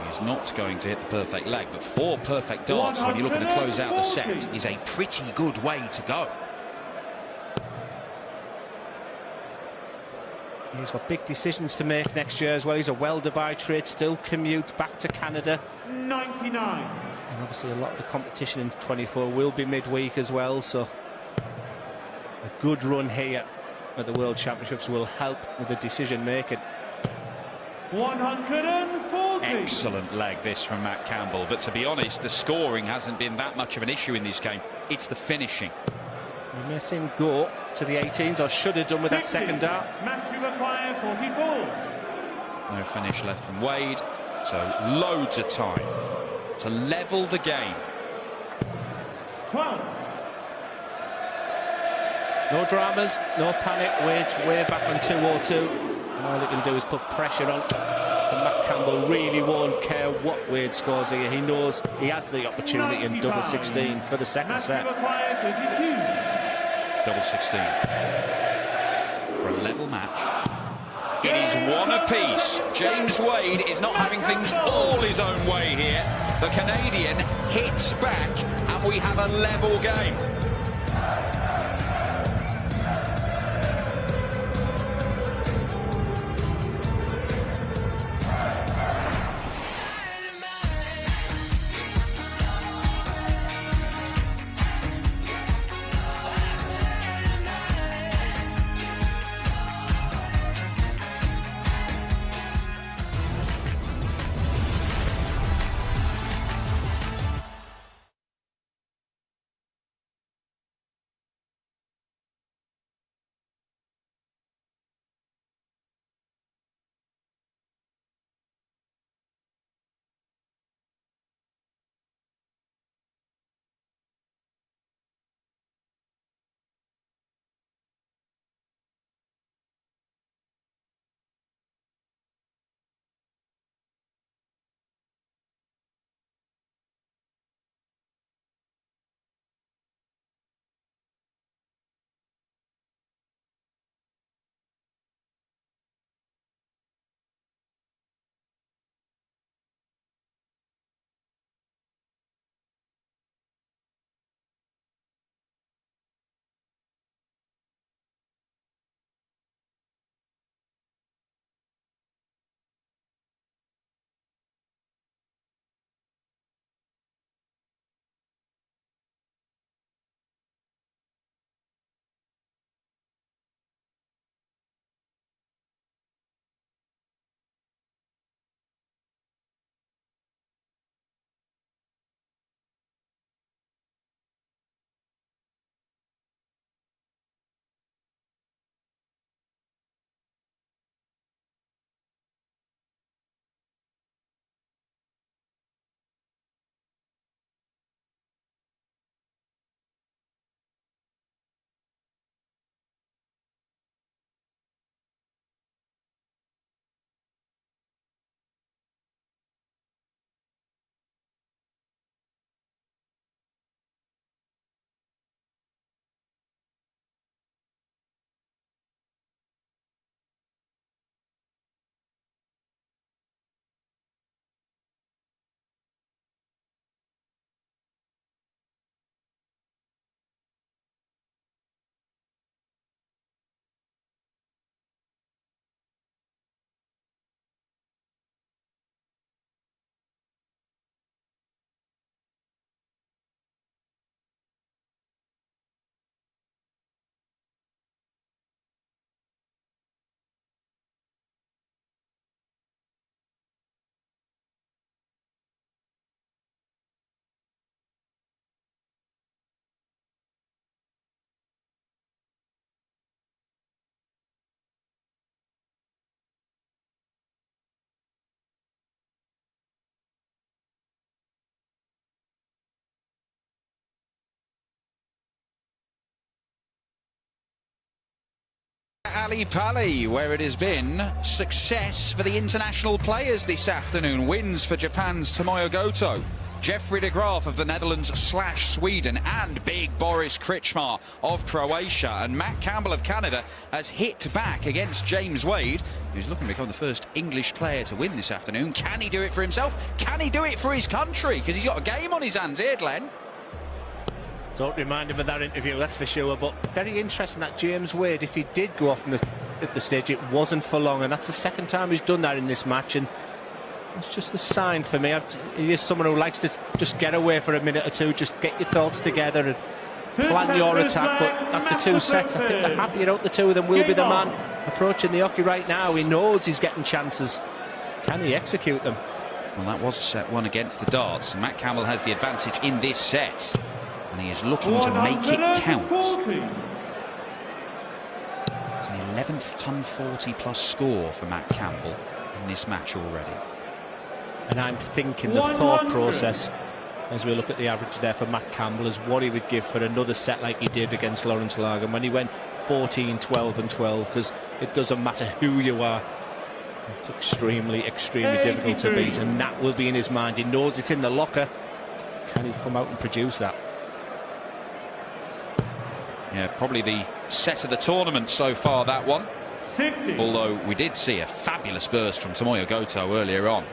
He is not going to hit the perfect leg, but 4 perfect darts when you're looking to close out the set is a pretty good way to go. He's got big decisions to make next year as well. He's a welder by trade, still commutes back to Canada. 99. And obviously a lot of the competition in 24 will be midweek as well, so a good run here at the World Championships will help with the decision making. 140. Excellent leg this from Matt Campbell, but to be honest, the scoring hasn't been that much of an issue in this game. It's the finishing. You may see him go to the 18s, or should have done with that second dart. Match you require 44. No finish left from Wade, so loads of time to level the game. 12. No dramas, no panic. Wade's way back on 202. And all he can do is put pressure on. And Matt Campbell really won't care what Wade scores here. He knows he has the opportunity in double 16 for the second set. Double 16. For a level match. It is one apiece. James Wade is not having things all his own way here. The Canadian hits back and we have a level game. Pally Pally, where it has been success for the international players this afternoon. Wins for Japan's Tomoyo Goto, Jeffrey de Graaf of the Netherlands / Sweden, and big Boris Kritschmar of Croatia. And Matt Campbell of Canada has hit back against James Wade, who's looking to become the first English player to win this afternoon. Can he do it for himself? Can he do it for his country? Because he's got a game on his hands here, Glenn. Don't remind him of that interview, that's for sure. But very interesting that James Wade, if he did go off at the stage, it wasn't for long. And that's the second time he's done that in this match. And it's just a sign for me. He is someone who likes to just get away for a minute or two, just get your thoughts together and plan your attack. But after 2 sets, I think the happier out the two of them will be the man approaching the hockey right now. He knows he's getting chances. Can he execute them? Well, that was set one against the darts. Matt Campbell has the advantage in this set, and he is looking to make it count. It's an 11th ton 40 plus score for Matt Campbell in this match already. And I'm thinking the thought process as we look at the average there for Matt Campbell is what he would give for another set like he did against Lawrence Lagan when he went 14, 12 and 12, because it doesn't matter who you are. It's extremely difficult to beat, and that will be in his mind. He knows it's in the locker. Can he come out and produce that? Yeah, probably the set of the tournament so far, that one. 60. Although we did see a fabulous burst from Tomoyo Goto earlier on,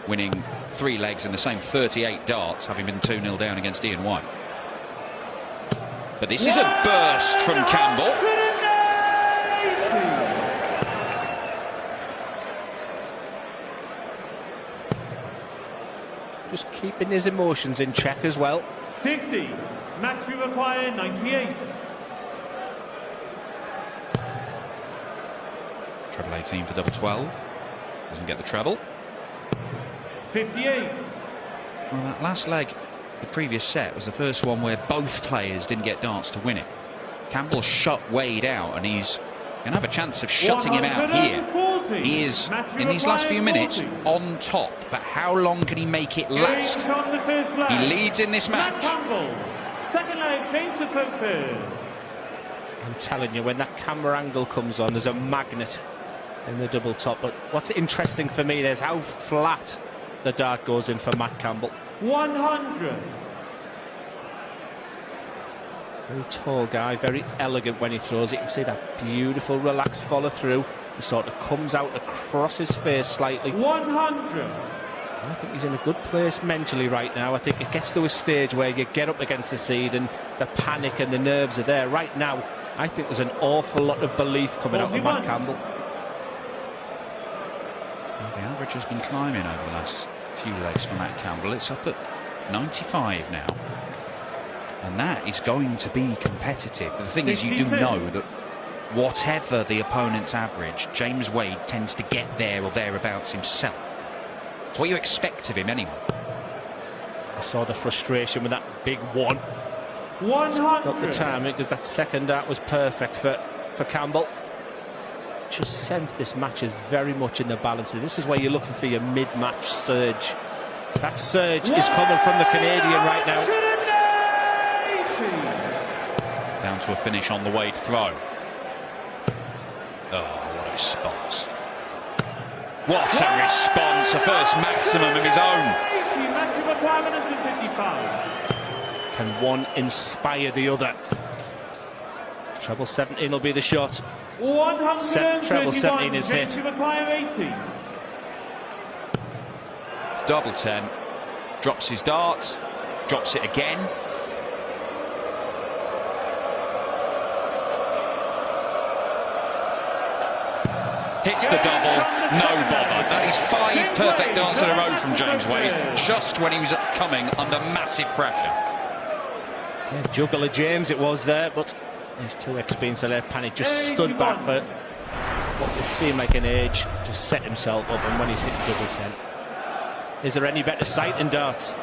winning 3 legs in the same 38 darts, having been 2-0 down against Ian White. But this is a burst from Campbell. Just keeping his emotions in check as well. 60. Match you require 98. Treble 18 for double 12. Doesn't get the treble. 58. Well, that last leg, the previous set, was the first one where both players didn't get darts to win it. Campbell shut Wade out, and he's going to have a chance of shutting him out here. He is, in these last few minutes, on top, but how long can he make it last? He leads in this match. Second leg, change to poke first. I'm telling you, when that camera angle comes on, there's a magnet in the double top. But what's interesting for me is how flat the dart goes in for Matt Campbell. 100. Very tall guy, very elegant when he throws it. You can see that beautiful, relaxed follow through. He sort of comes out across his face slightly. 100. I think he's in a good place mentally right now. I think it gets to a stage where you get up against the seed and the panic and the nerves are there. Right now, I think there's an awful lot of belief coming out of Matt Campbell. Well, the average has been climbing over the last few legs for Matt Campbell. It's up at 95 now. And that is going to be competitive. The thing is, you do know that whatever the opponent's average, James Wade tends to get there or thereabouts himself. It's what you expect of him anyway. I saw the frustration with that big one. 100. Got the timing because that second dart was perfect for Campbell. Just sense this match is very much in the balance. This is where you're looking for your mid-match surge. That surge is coming from the Canadian right now. Down to a finish on the Wade throw. Oh, what a response. What a response. The first maximum of his own. Can one inspire the other? Treble 17 will be the shot. Treble 17 is hit. Double 10. Drops his dart. Drops it again. Hits the double, no bother. That is 5 perfect darts in a row from James Wade, just when he was coming under massive pressure. Yeah, juggler James it was there, but he's too expensive there. Panic just stood back for what will seem like an age, just set himself up, and when he's hit double 10. Is there any better sight than darts?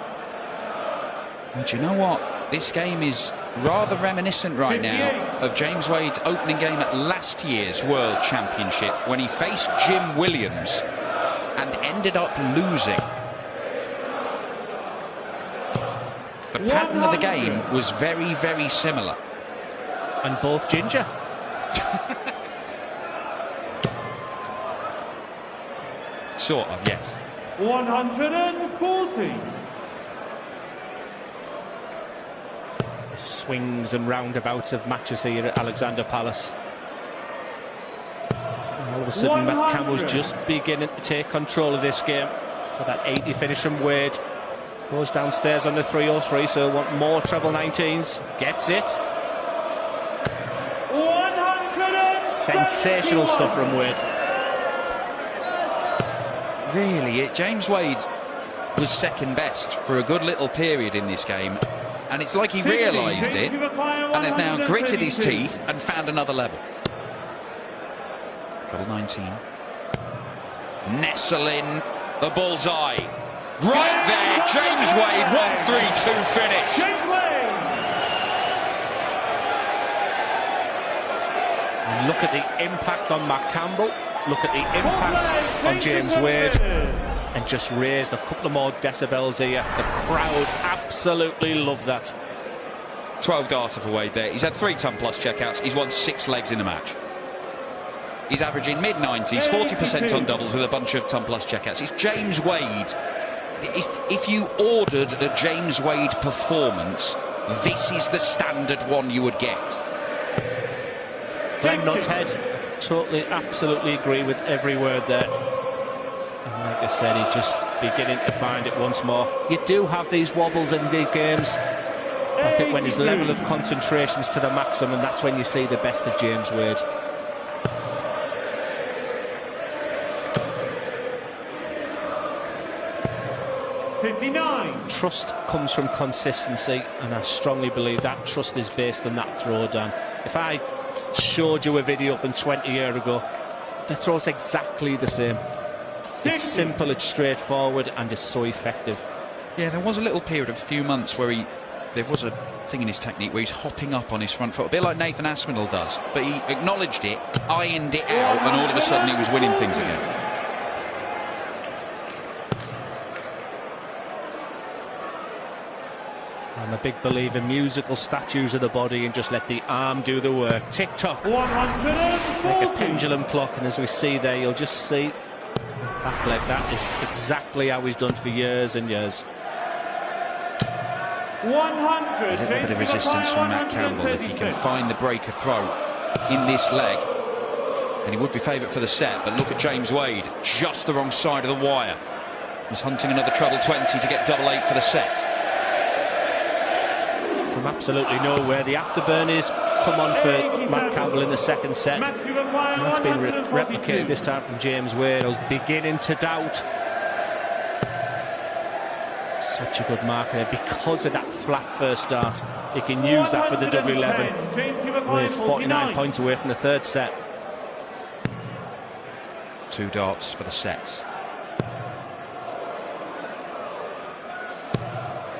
Well, do you know what? This game is rather reminiscent right now of James Wade's opening game at last year's World Championship when he faced Jim Williams and ended up losing. The pattern of the game was very, very similar. And both ginger. Sort of, yes. 140. Swings and roundabouts of matches here at Alexander Palace. And all of a sudden, Matt Campbell's just beginning to take control of this game. With that 80 finish from Wade. Goes downstairs on the 303, so want more treble 19s. Gets it. 171. Sensational stuff from Wade. Really, James Wade was second best for a good little period in this game, and it's like he realised it and has now gritted his teeth and found another level. Treble 19. Nestling the bullseye. Right there, James Wade, 1-3-2 finish. James Wade. And look at the impact on Matt Campbell. Look at the impact on James Wade. And just raised a couple of more decibels here. The crowd absolutely love that. 12 darter for Wade there. He's had 3 ton-plus checkouts. He's won 6 legs in a match. He's averaging mid-90s, 40% on doubles with a bunch of ton-plus checkouts. It's James Wade. If you ordered a James Wade performance, this is the standard one you would get. Glenn Nutshead, totally, absolutely agree with every word there. And like I said, he's just beginning to find it once more. You do have these wobbles in the games. I think when his level of concentration is to the maximum, that's when you see the best of James Wade. Trust comes from consistency, and I strongly believe that trust is based on that throwdown. If I showed you a video from 20 years ago, the throw's exactly the same. It's simple, it's straightforward, and it's so effective. Yeah, there was a little period of a few months where there was a thing in his technique where he's hopping up on his front foot, a bit like Nathan Aspinall does, but he acknowledged it, ironed it out, and all of a sudden he was winning things again. I'm a big believer in musical statues of the body and just let the arm do the work. Tick-tock. Like a pendulum clock, and as we see there, you'll just see back leg. That is exactly how he's done for years and years. 100. A little bit of resistance from Matt Campbell if he can find the breaker throw in this leg, and he would be favourite for the set. But look at James Wade, just the wrong side of the wire. He's hunting another treble 20 to get double 8 for the set. From absolutely nowhere, the afterburners come on for Matt Campbell in the second set, and that's been replicated this time from James Wade. I was beginning to doubt. Such a good marker there because of that flat first start. He can use that for the double 11. Wade's 49 points away from the third set. 2 darts for the set.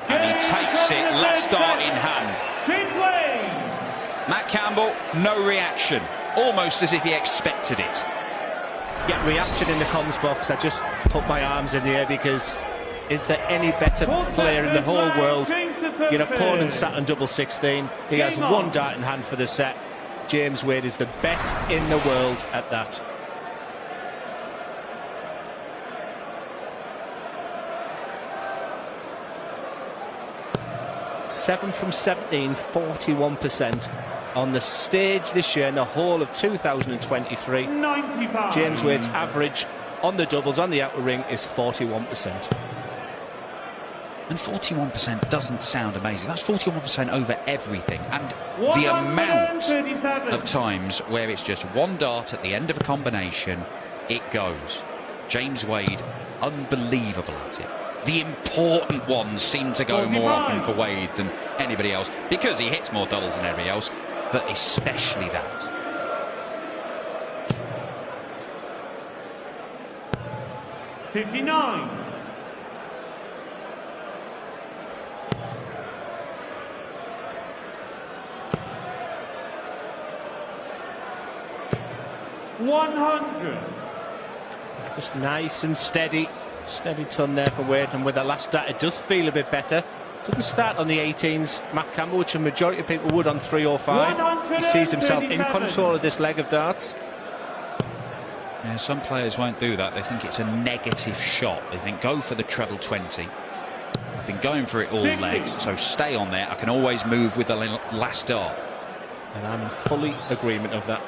And he takes it, last dart in hand. Matt Campbell, no reaction, almost as if he expected it. Yeah, reaction in the comms box. I just put my arms in the air because is there any better player in the whole world? Your opponent sat on double 16. He has 1 dart in hand for the set. James Wade is the best in the world at that. Seven from 17, 41% on the stage this year in the whole of 2023. 95. James Wade's average on the doubles on the outer ring is 41%. And 41% doesn't sound amazing. That's 41% over everything. And the amount of times where it's just 1 dart at the end of a combination, it goes. James Wade, unbelievable at it. The important ones seem to go more often for Wade than anybody else because he hits more doubles than everybody else, but especially that. $59. $100. Just nice and steady. Steady ton there for Wade, and with the last start it does feel a bit better. Doesn't start on the 18s, Matt Campbell, which a majority of people would on 305. He sees himself in control of this leg of darts. Yeah, some players won't do that. They think it's a negative shot. They think go for the treble 20. I've been going for it all legs, so stay on there. I can always move with the last dart. And I'm in fully agreement of that.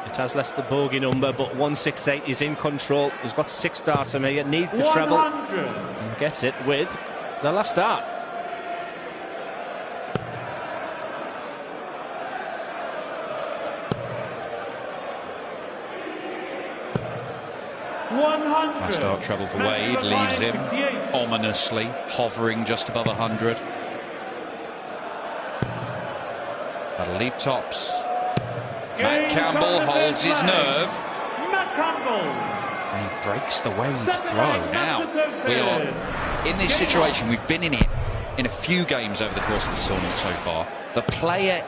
It has less the bogey number, but 168 is in control. He's got 6 darts from here, needs the treble, and gets it with the last dart. Last dart treble for Wade, leaves him ominously hovering just above 100. That'll leave tops. Matt Campbell holds his nerve. And he breaks the Wade throw. Now, we are in this situation. We've been in it in a few games over the course of the tournament so far. The player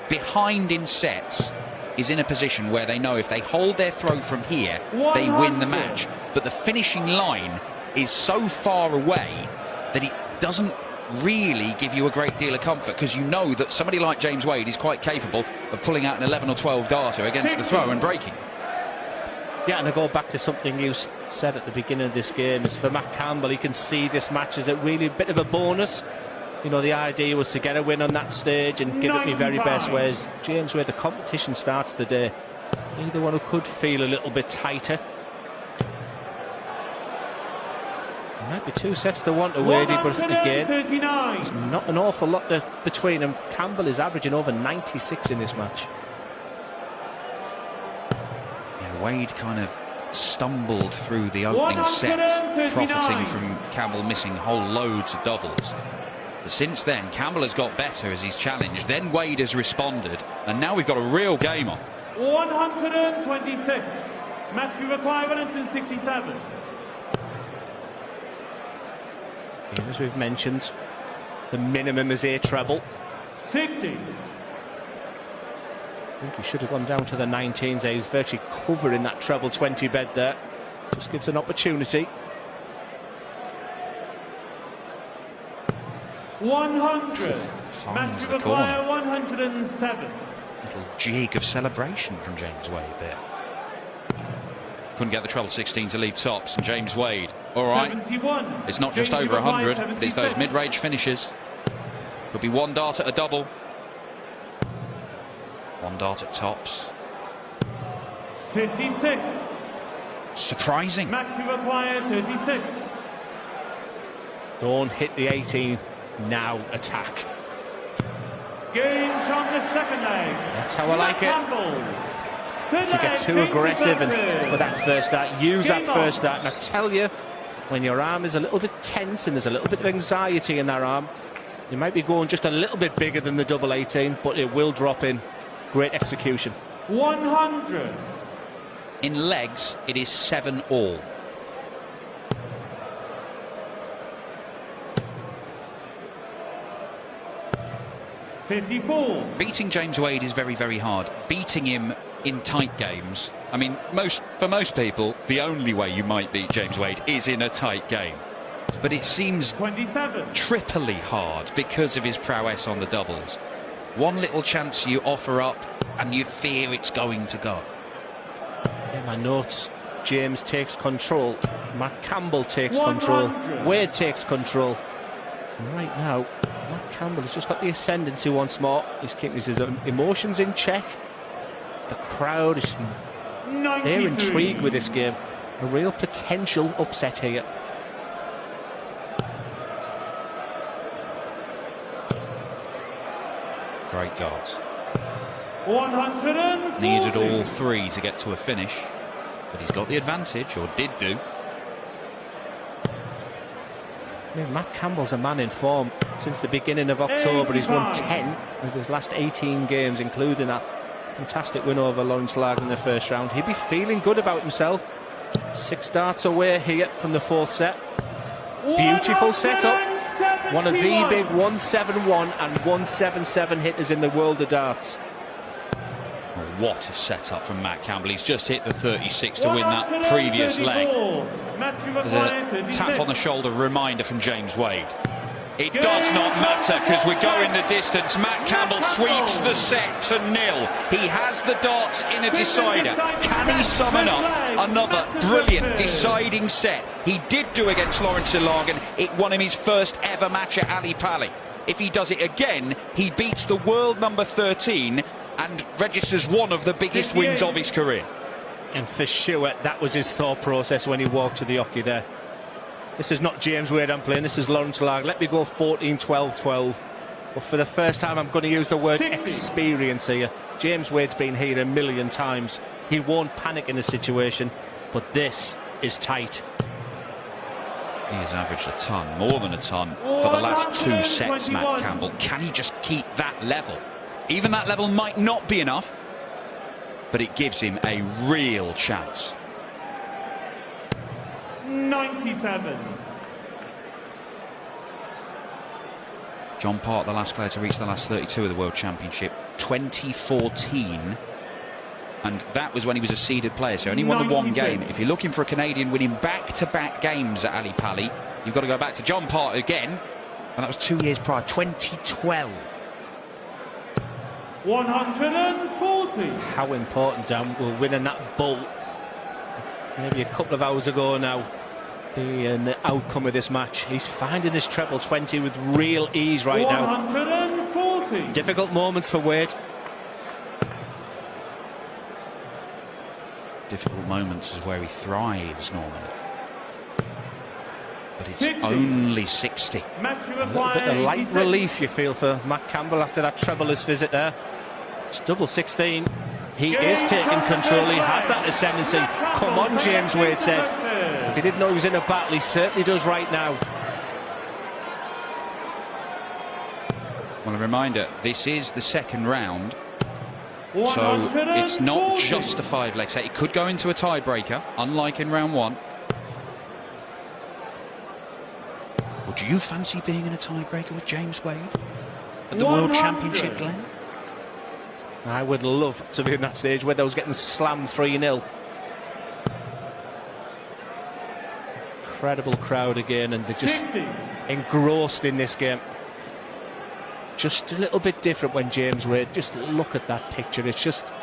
behind in sets is in a position where they know if they hold their throw from here, they win the match. But the finishing line is so far away that it doesn't really give you a great deal of comfort, because you know that somebody like James Wade is quite capable of pulling out an 11 or 12 darter against the throw and breaking. Yeah, and I go back to something you said at the beginning of this game, is for Matt Campbell, he can see this match as a really bit of a bonus. You know, the idea was to get a win on that stage and give it my very best, whereas James Wade, the competition starts today. Either one who could feel a little bit tighter. There might be 2 sets to 1 to Wadey, but again, there's not an awful lot between them. Campbell is averaging over 96 in this match. Yeah, Wade kind of stumbled through the opening set, profiting from Campbell missing whole loads of doubles. But since then, Campbell has got better as he's challenged. Then Wade has responded, and now we've got a real game on. 126. Matthew required 167. As we've mentioned, the minimum is a treble. 60. I think he should have gone down to the 19s there. He's virtually covering that treble 20 bed there. Just gives an opportunity. 100. Finds Matthew the corner. required 107. Little jig of celebration from James Wade there. Couldn't get the treble 16 to lead tops, and James Wade, all right. 71. It's not just over 100. It's those mid-range finishes. Could be 1 dart at a double. 1 dart at tops. 56. Surprising. Matthew required 36. Don't hit the 18 now. Attack. Gains from the second leg. That's how I like it. If you get too aggressive and with that first dart, use that first dart. And I tell you, when your arm is a little bit tense and there's a little bit of anxiety in that arm, you might be going just a little bit bigger than the double 18, but it will drop in. Great execution. 100. In legs, it is 7 all. $54. Beating James Wade is very, very hard. Beating him in tight games, I mean, for most people, the only way you might beat James Wade is in a tight game. But it seems 27. triply hard because of his prowess on the doubles. One little chance you offer up and you fear it's going to go. In my notes, James takes control. Matt Campbell takes control. Wade takes control. And right now, Matt Campbell has just got the ascendancy once more. He's keeping his emotions in check. The crowd is they're intrigued with this game. A real potential upset here. Great darts. 140. Needed all 3 to get to a finish, but he's got the advantage, or did do. I mean, Matt Campbell's a man in form. Since the beginning of October, he's won 10 of his last 18 games, including that fantastic win over Lawrence Lagan in the first round. He'd be feeling good about himself. 6 darts away here from the 4th set. Beautiful setup. One of the big 171 and 177 hitters in the world of darts. What a setup from Matt Campbell. He's just hit the 36 to win that previous leg. There's a tap on the shoulder reminder from James Wade. It does not matter because we're going the distance. Matt Campbell sweeps the set to 0. He has the darts in a decider. Can he summon up another brilliant deciding set? He did do against Lawrence Ilagan. It won him his first ever match at Ali Pali. If he does it again, he beats the world number 13 and registers one of the biggest wins of his career. And for sure, that was his thought process when he walked to the hockey there. This is not James Wade I'm playing, this is Lawrence Ilagan. Let me go 14, 12, 12. But for the first time, I'm going to use the word 60. Experience here. James Wade's been here a million times. He won't panic in a situation, but this is tight. He has averaged a ton, more than a ton, for the last 2 sets, Matt Campbell. Can he just keep that level? Even that level might not be enough, but it gives him a real chance. 97. John Park, the last player to reach the last 32 of the World Championship, 2014. And that was when he was a seeded player, so only won the 1 game. If you're looking for a Canadian winning back-to-back games at Ali Pali, you've got to go back to John Park again. And that was 2 years prior, 2012. 140. How important, Dan, will winning that bolt maybe a couple of hours ago now be in the outcome of this match. He's finding this treble 20 with real ease right 140. now. Difficult moments for Wade. Difficult moments is where he thrives normally. But it's 60. Only 60. A little bit of light relief you feel for Matt Campbell after that trebleless visit there. It's double 16. He is taking control. He has that ascendancy. Come on, James Wade said. If he didn't know he was in a battle, he certainly does right now. Well, a reminder, this is the second round. So it's not just a 5-leg set. It could go into a tiebreaker, unlike in round 1. Would you fancy being in a tiebreaker with James Wade at the World Championship, Glenn? I would love to be in that stage where they was getting slammed 3-0. Incredible crowd again, and they're just engrossed in this game. Just a little bit different when James Wade, just look at that picture. It's just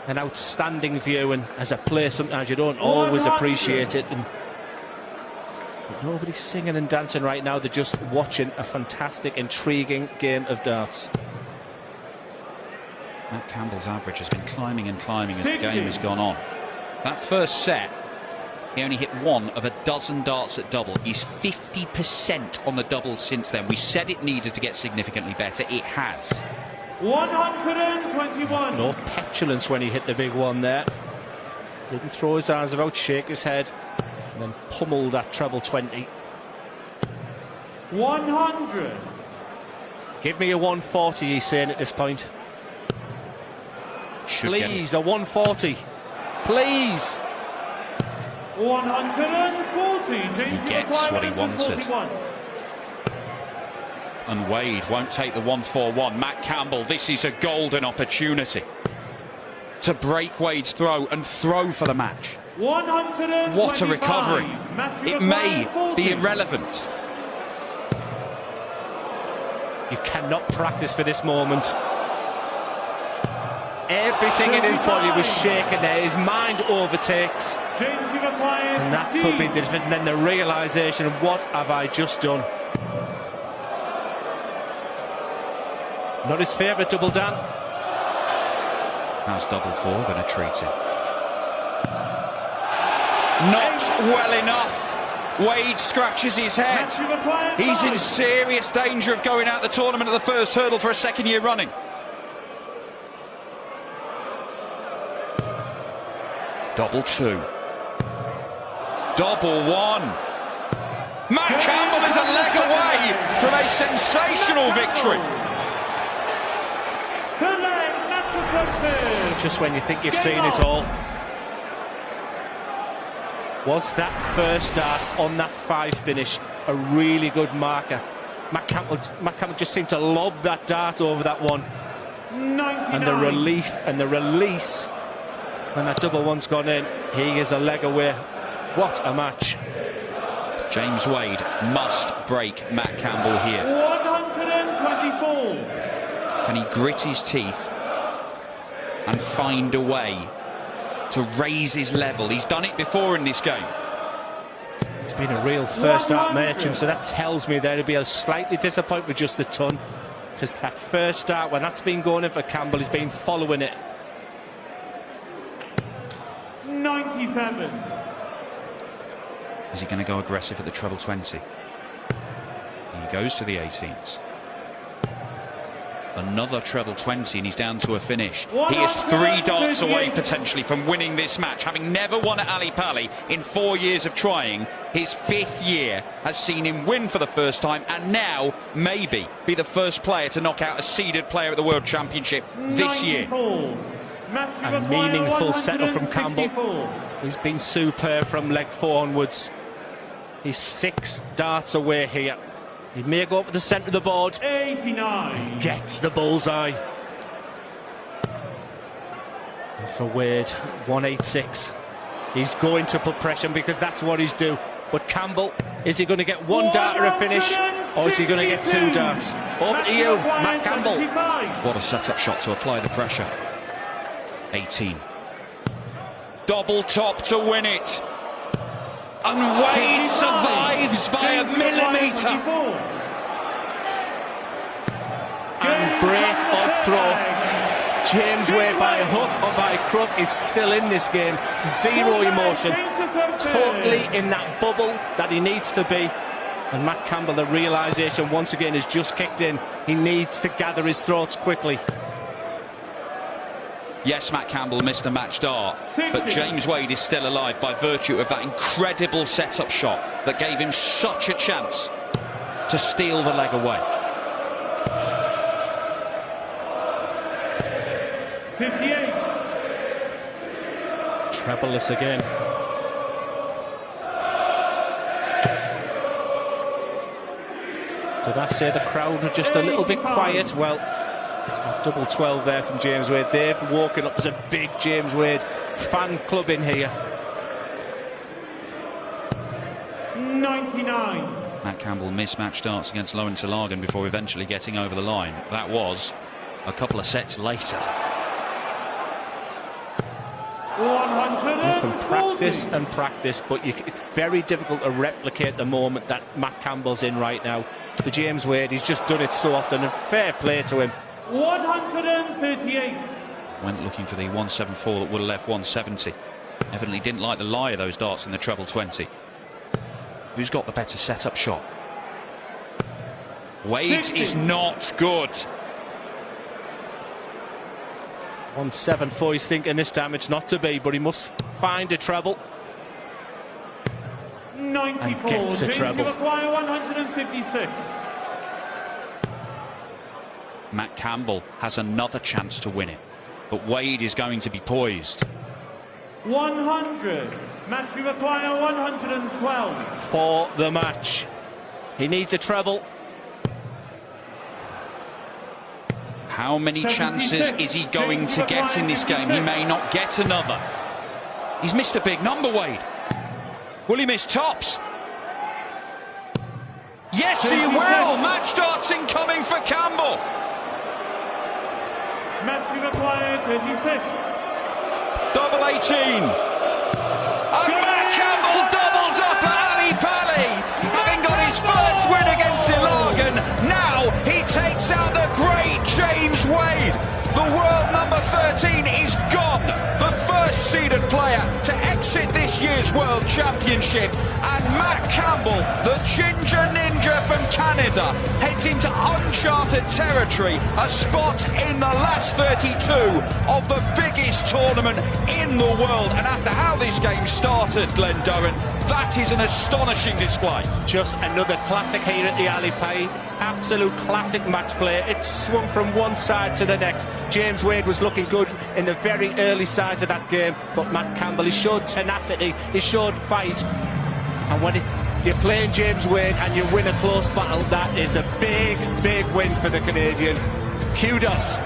an outstanding view, and as a player sometimes you don't always appreciate it. And nobody's singing and dancing right now, they're just watching a fantastic, intriguing game of darts. Matt Campbell's average has been climbing and climbing as the game has gone on. That first set, he only hit 1 of a dozen darts at double. He's 50% on the doubles since then. We said it needed to get significantly better. It has. 121. No petulance when he hit the big one there. Didn't throw his arms about, shake his head, and then pummeled that treble 20. 100. Give me a 140, he's saying at this point. Please, a 140. Please. 140. James He gets what he wanted. And Wade won't take the 141. Matt Campbell, this is a golden opportunity to break Wade's throw and throw for the match. 125. What a recovery. It may be irrelevant. You cannot practice for this moment. Everything in his body was shaking there. His mind overtakes. And that could be different. And then the realisation of what have I just done. Not his favourite double, Dan. How's double 4 going to treat him? Not well enough. Wade scratches his head. He's in serious danger of going out the tournament at the first hurdle for a 2nd year running. Double 2. Double 1. Matt Campbell is a leg away from a sensational victory. Just when you think you've seen it all. Was that first dart on that 5 finish a really good marker? Matt Campbell just seemed to lob that dart over that one. 99. And the relief and the release when that double 1's gone in, he is a leg away. What a match. James Wade must break Matt Campbell here. 124. Can he grit his teeth and find a way to raise his level? He's done it before in this game. He's been a real first start merchant, so that tells me there to be a slightly disappointed with just the ton, because that first start, when that's been going in for Campbell, he's been following it. 97. Is he going to go aggressive at the treble 20? He goes to the 18s. Another treble 20 and he's down to a finish. He is 3 darts away potentially from winning this match, having never won at Ali Pali in 4 years of trying. His 5th year has seen him win for the first time and now maybe be the first player to knock out a seeded player at the World Championship this year. A meaningful setup from Campbell. He's been superb from leg 4 onwards. He's 6 darts away here. He may go for the centre of the board. 89. Gets the bullseye. And for Wade, 186. He's going to put pressure because that's what he's due. But Campbell, is he going to get 1 dart or a finish, or is he going to get 2 darts? Over to you, Matt Campbell. What a set-up shot to apply the pressure. 18. Double top to win it. And Wade survives by a millimetre. And break or throw. James Wade, by hook or by crook, is still in this game. Zero emotion. Totally in that bubble that he needs to be. And Matt Campbell, the realisation once again has just kicked in. He needs to gather his thoughts quickly. Yes, Matt Campbell missed a match dart, but James Wade is still alive by virtue of that incredible set-up shot that gave him such a chance to steal the leg away. 58. Trebleless again. Did I say the crowd were just a little bit quiet? Well, double 12 there from James Wade. They've woken up as a big James Wade fan club in here. 99. Matt Campbell missed match darts against Lowen Talagan before eventually getting over the line. That was a couple of sets later. You can practice and practice, but it's very difficult to replicate the moment that Matt Campbell's in right now. For James Wade, he's just done it so often, and fair play to him. 138. Went looking for the 174 that would have left 170. Evidently didn't like the lie of those darts in the treble 20. Who's got the better setup shot? Wade's is not good. 174, he's thinking this damage not to be, but he must find a treble. 94. And gets a treble. 156. Matt Campbell has another chance to win it, but Wade is going to be poised. 100. Match require 112. For the match. He needs a treble. How many chances is he going to get in this game? He may not get another. He's missed a big number, Wade. Will he miss tops? Yes, he will. Match darts incoming for Campbell. Match required 36. Double 18. And Matt Campbell doubles up at Ali Pali. Having got his first win against Ilagan, now he takes out the great James Wade. The world number 13 is gone. The first seeded player to exit this year's World Championship. And Matt Campbell, the Ginger Ninja from Canada, heads into uncharted territory, a spot in the last 32 of the biggest tournament in the world. And after how this game started, Glenn Durran, that is an astonishing display. Just another classic here at the Ali Pali. Absolute classic match play. It swung from one side to the next. James Wade was looking good in the very early sides of that game, but Matt Campbell, he showed tenacity, he showed fight. And when you're playing James Wade and you win a close battle, that is a big, big win for the Canadian. Kudos.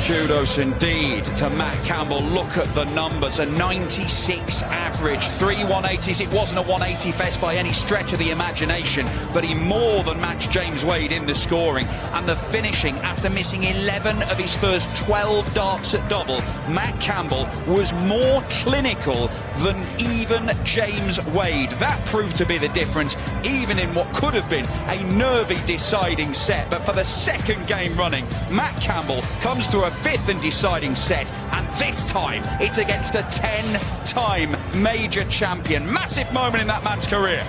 Kudos indeed to Matt Campbell. Look at the numbers, a 96 average, 3 180s. It wasn't a 180 fest by any stretch of the imagination, but he more than matched James Wade in the scoring. And the finishing, after missing 11 of his first 12 darts at double, Matt Campbell was more clinical than even James Wade. That proved to be the difference, even in what could have been a nervy deciding set. But for the second game running, Matt Campbell comes to a 5th and deciding set, and this time it's against a 10-time major champion. Massive moment in that man's career.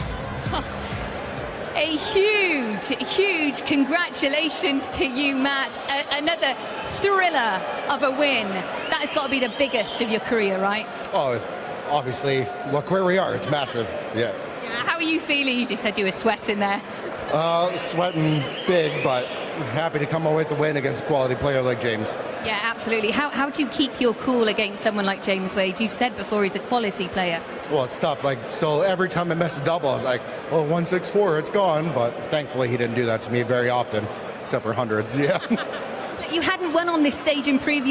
A huge congratulations to you, Matt. Another thriller of a win. That has got to be the biggest of your career, right? Oh, obviously, look where we are. It's massive. Yeah. How are you feeling? You just said you were sweating there. Sweating big, but happy to come away with the win against a quality player like James. Yeah, absolutely. How do you keep your cool against someone like James Wade? You've said before he's a quality player. Well, it's tough. So every time I miss a double, I was like, oh, 164, it's gone. But thankfully, he didn't do that to me very often, except for hundreds. Yeah. You hadn't won on this stage in previous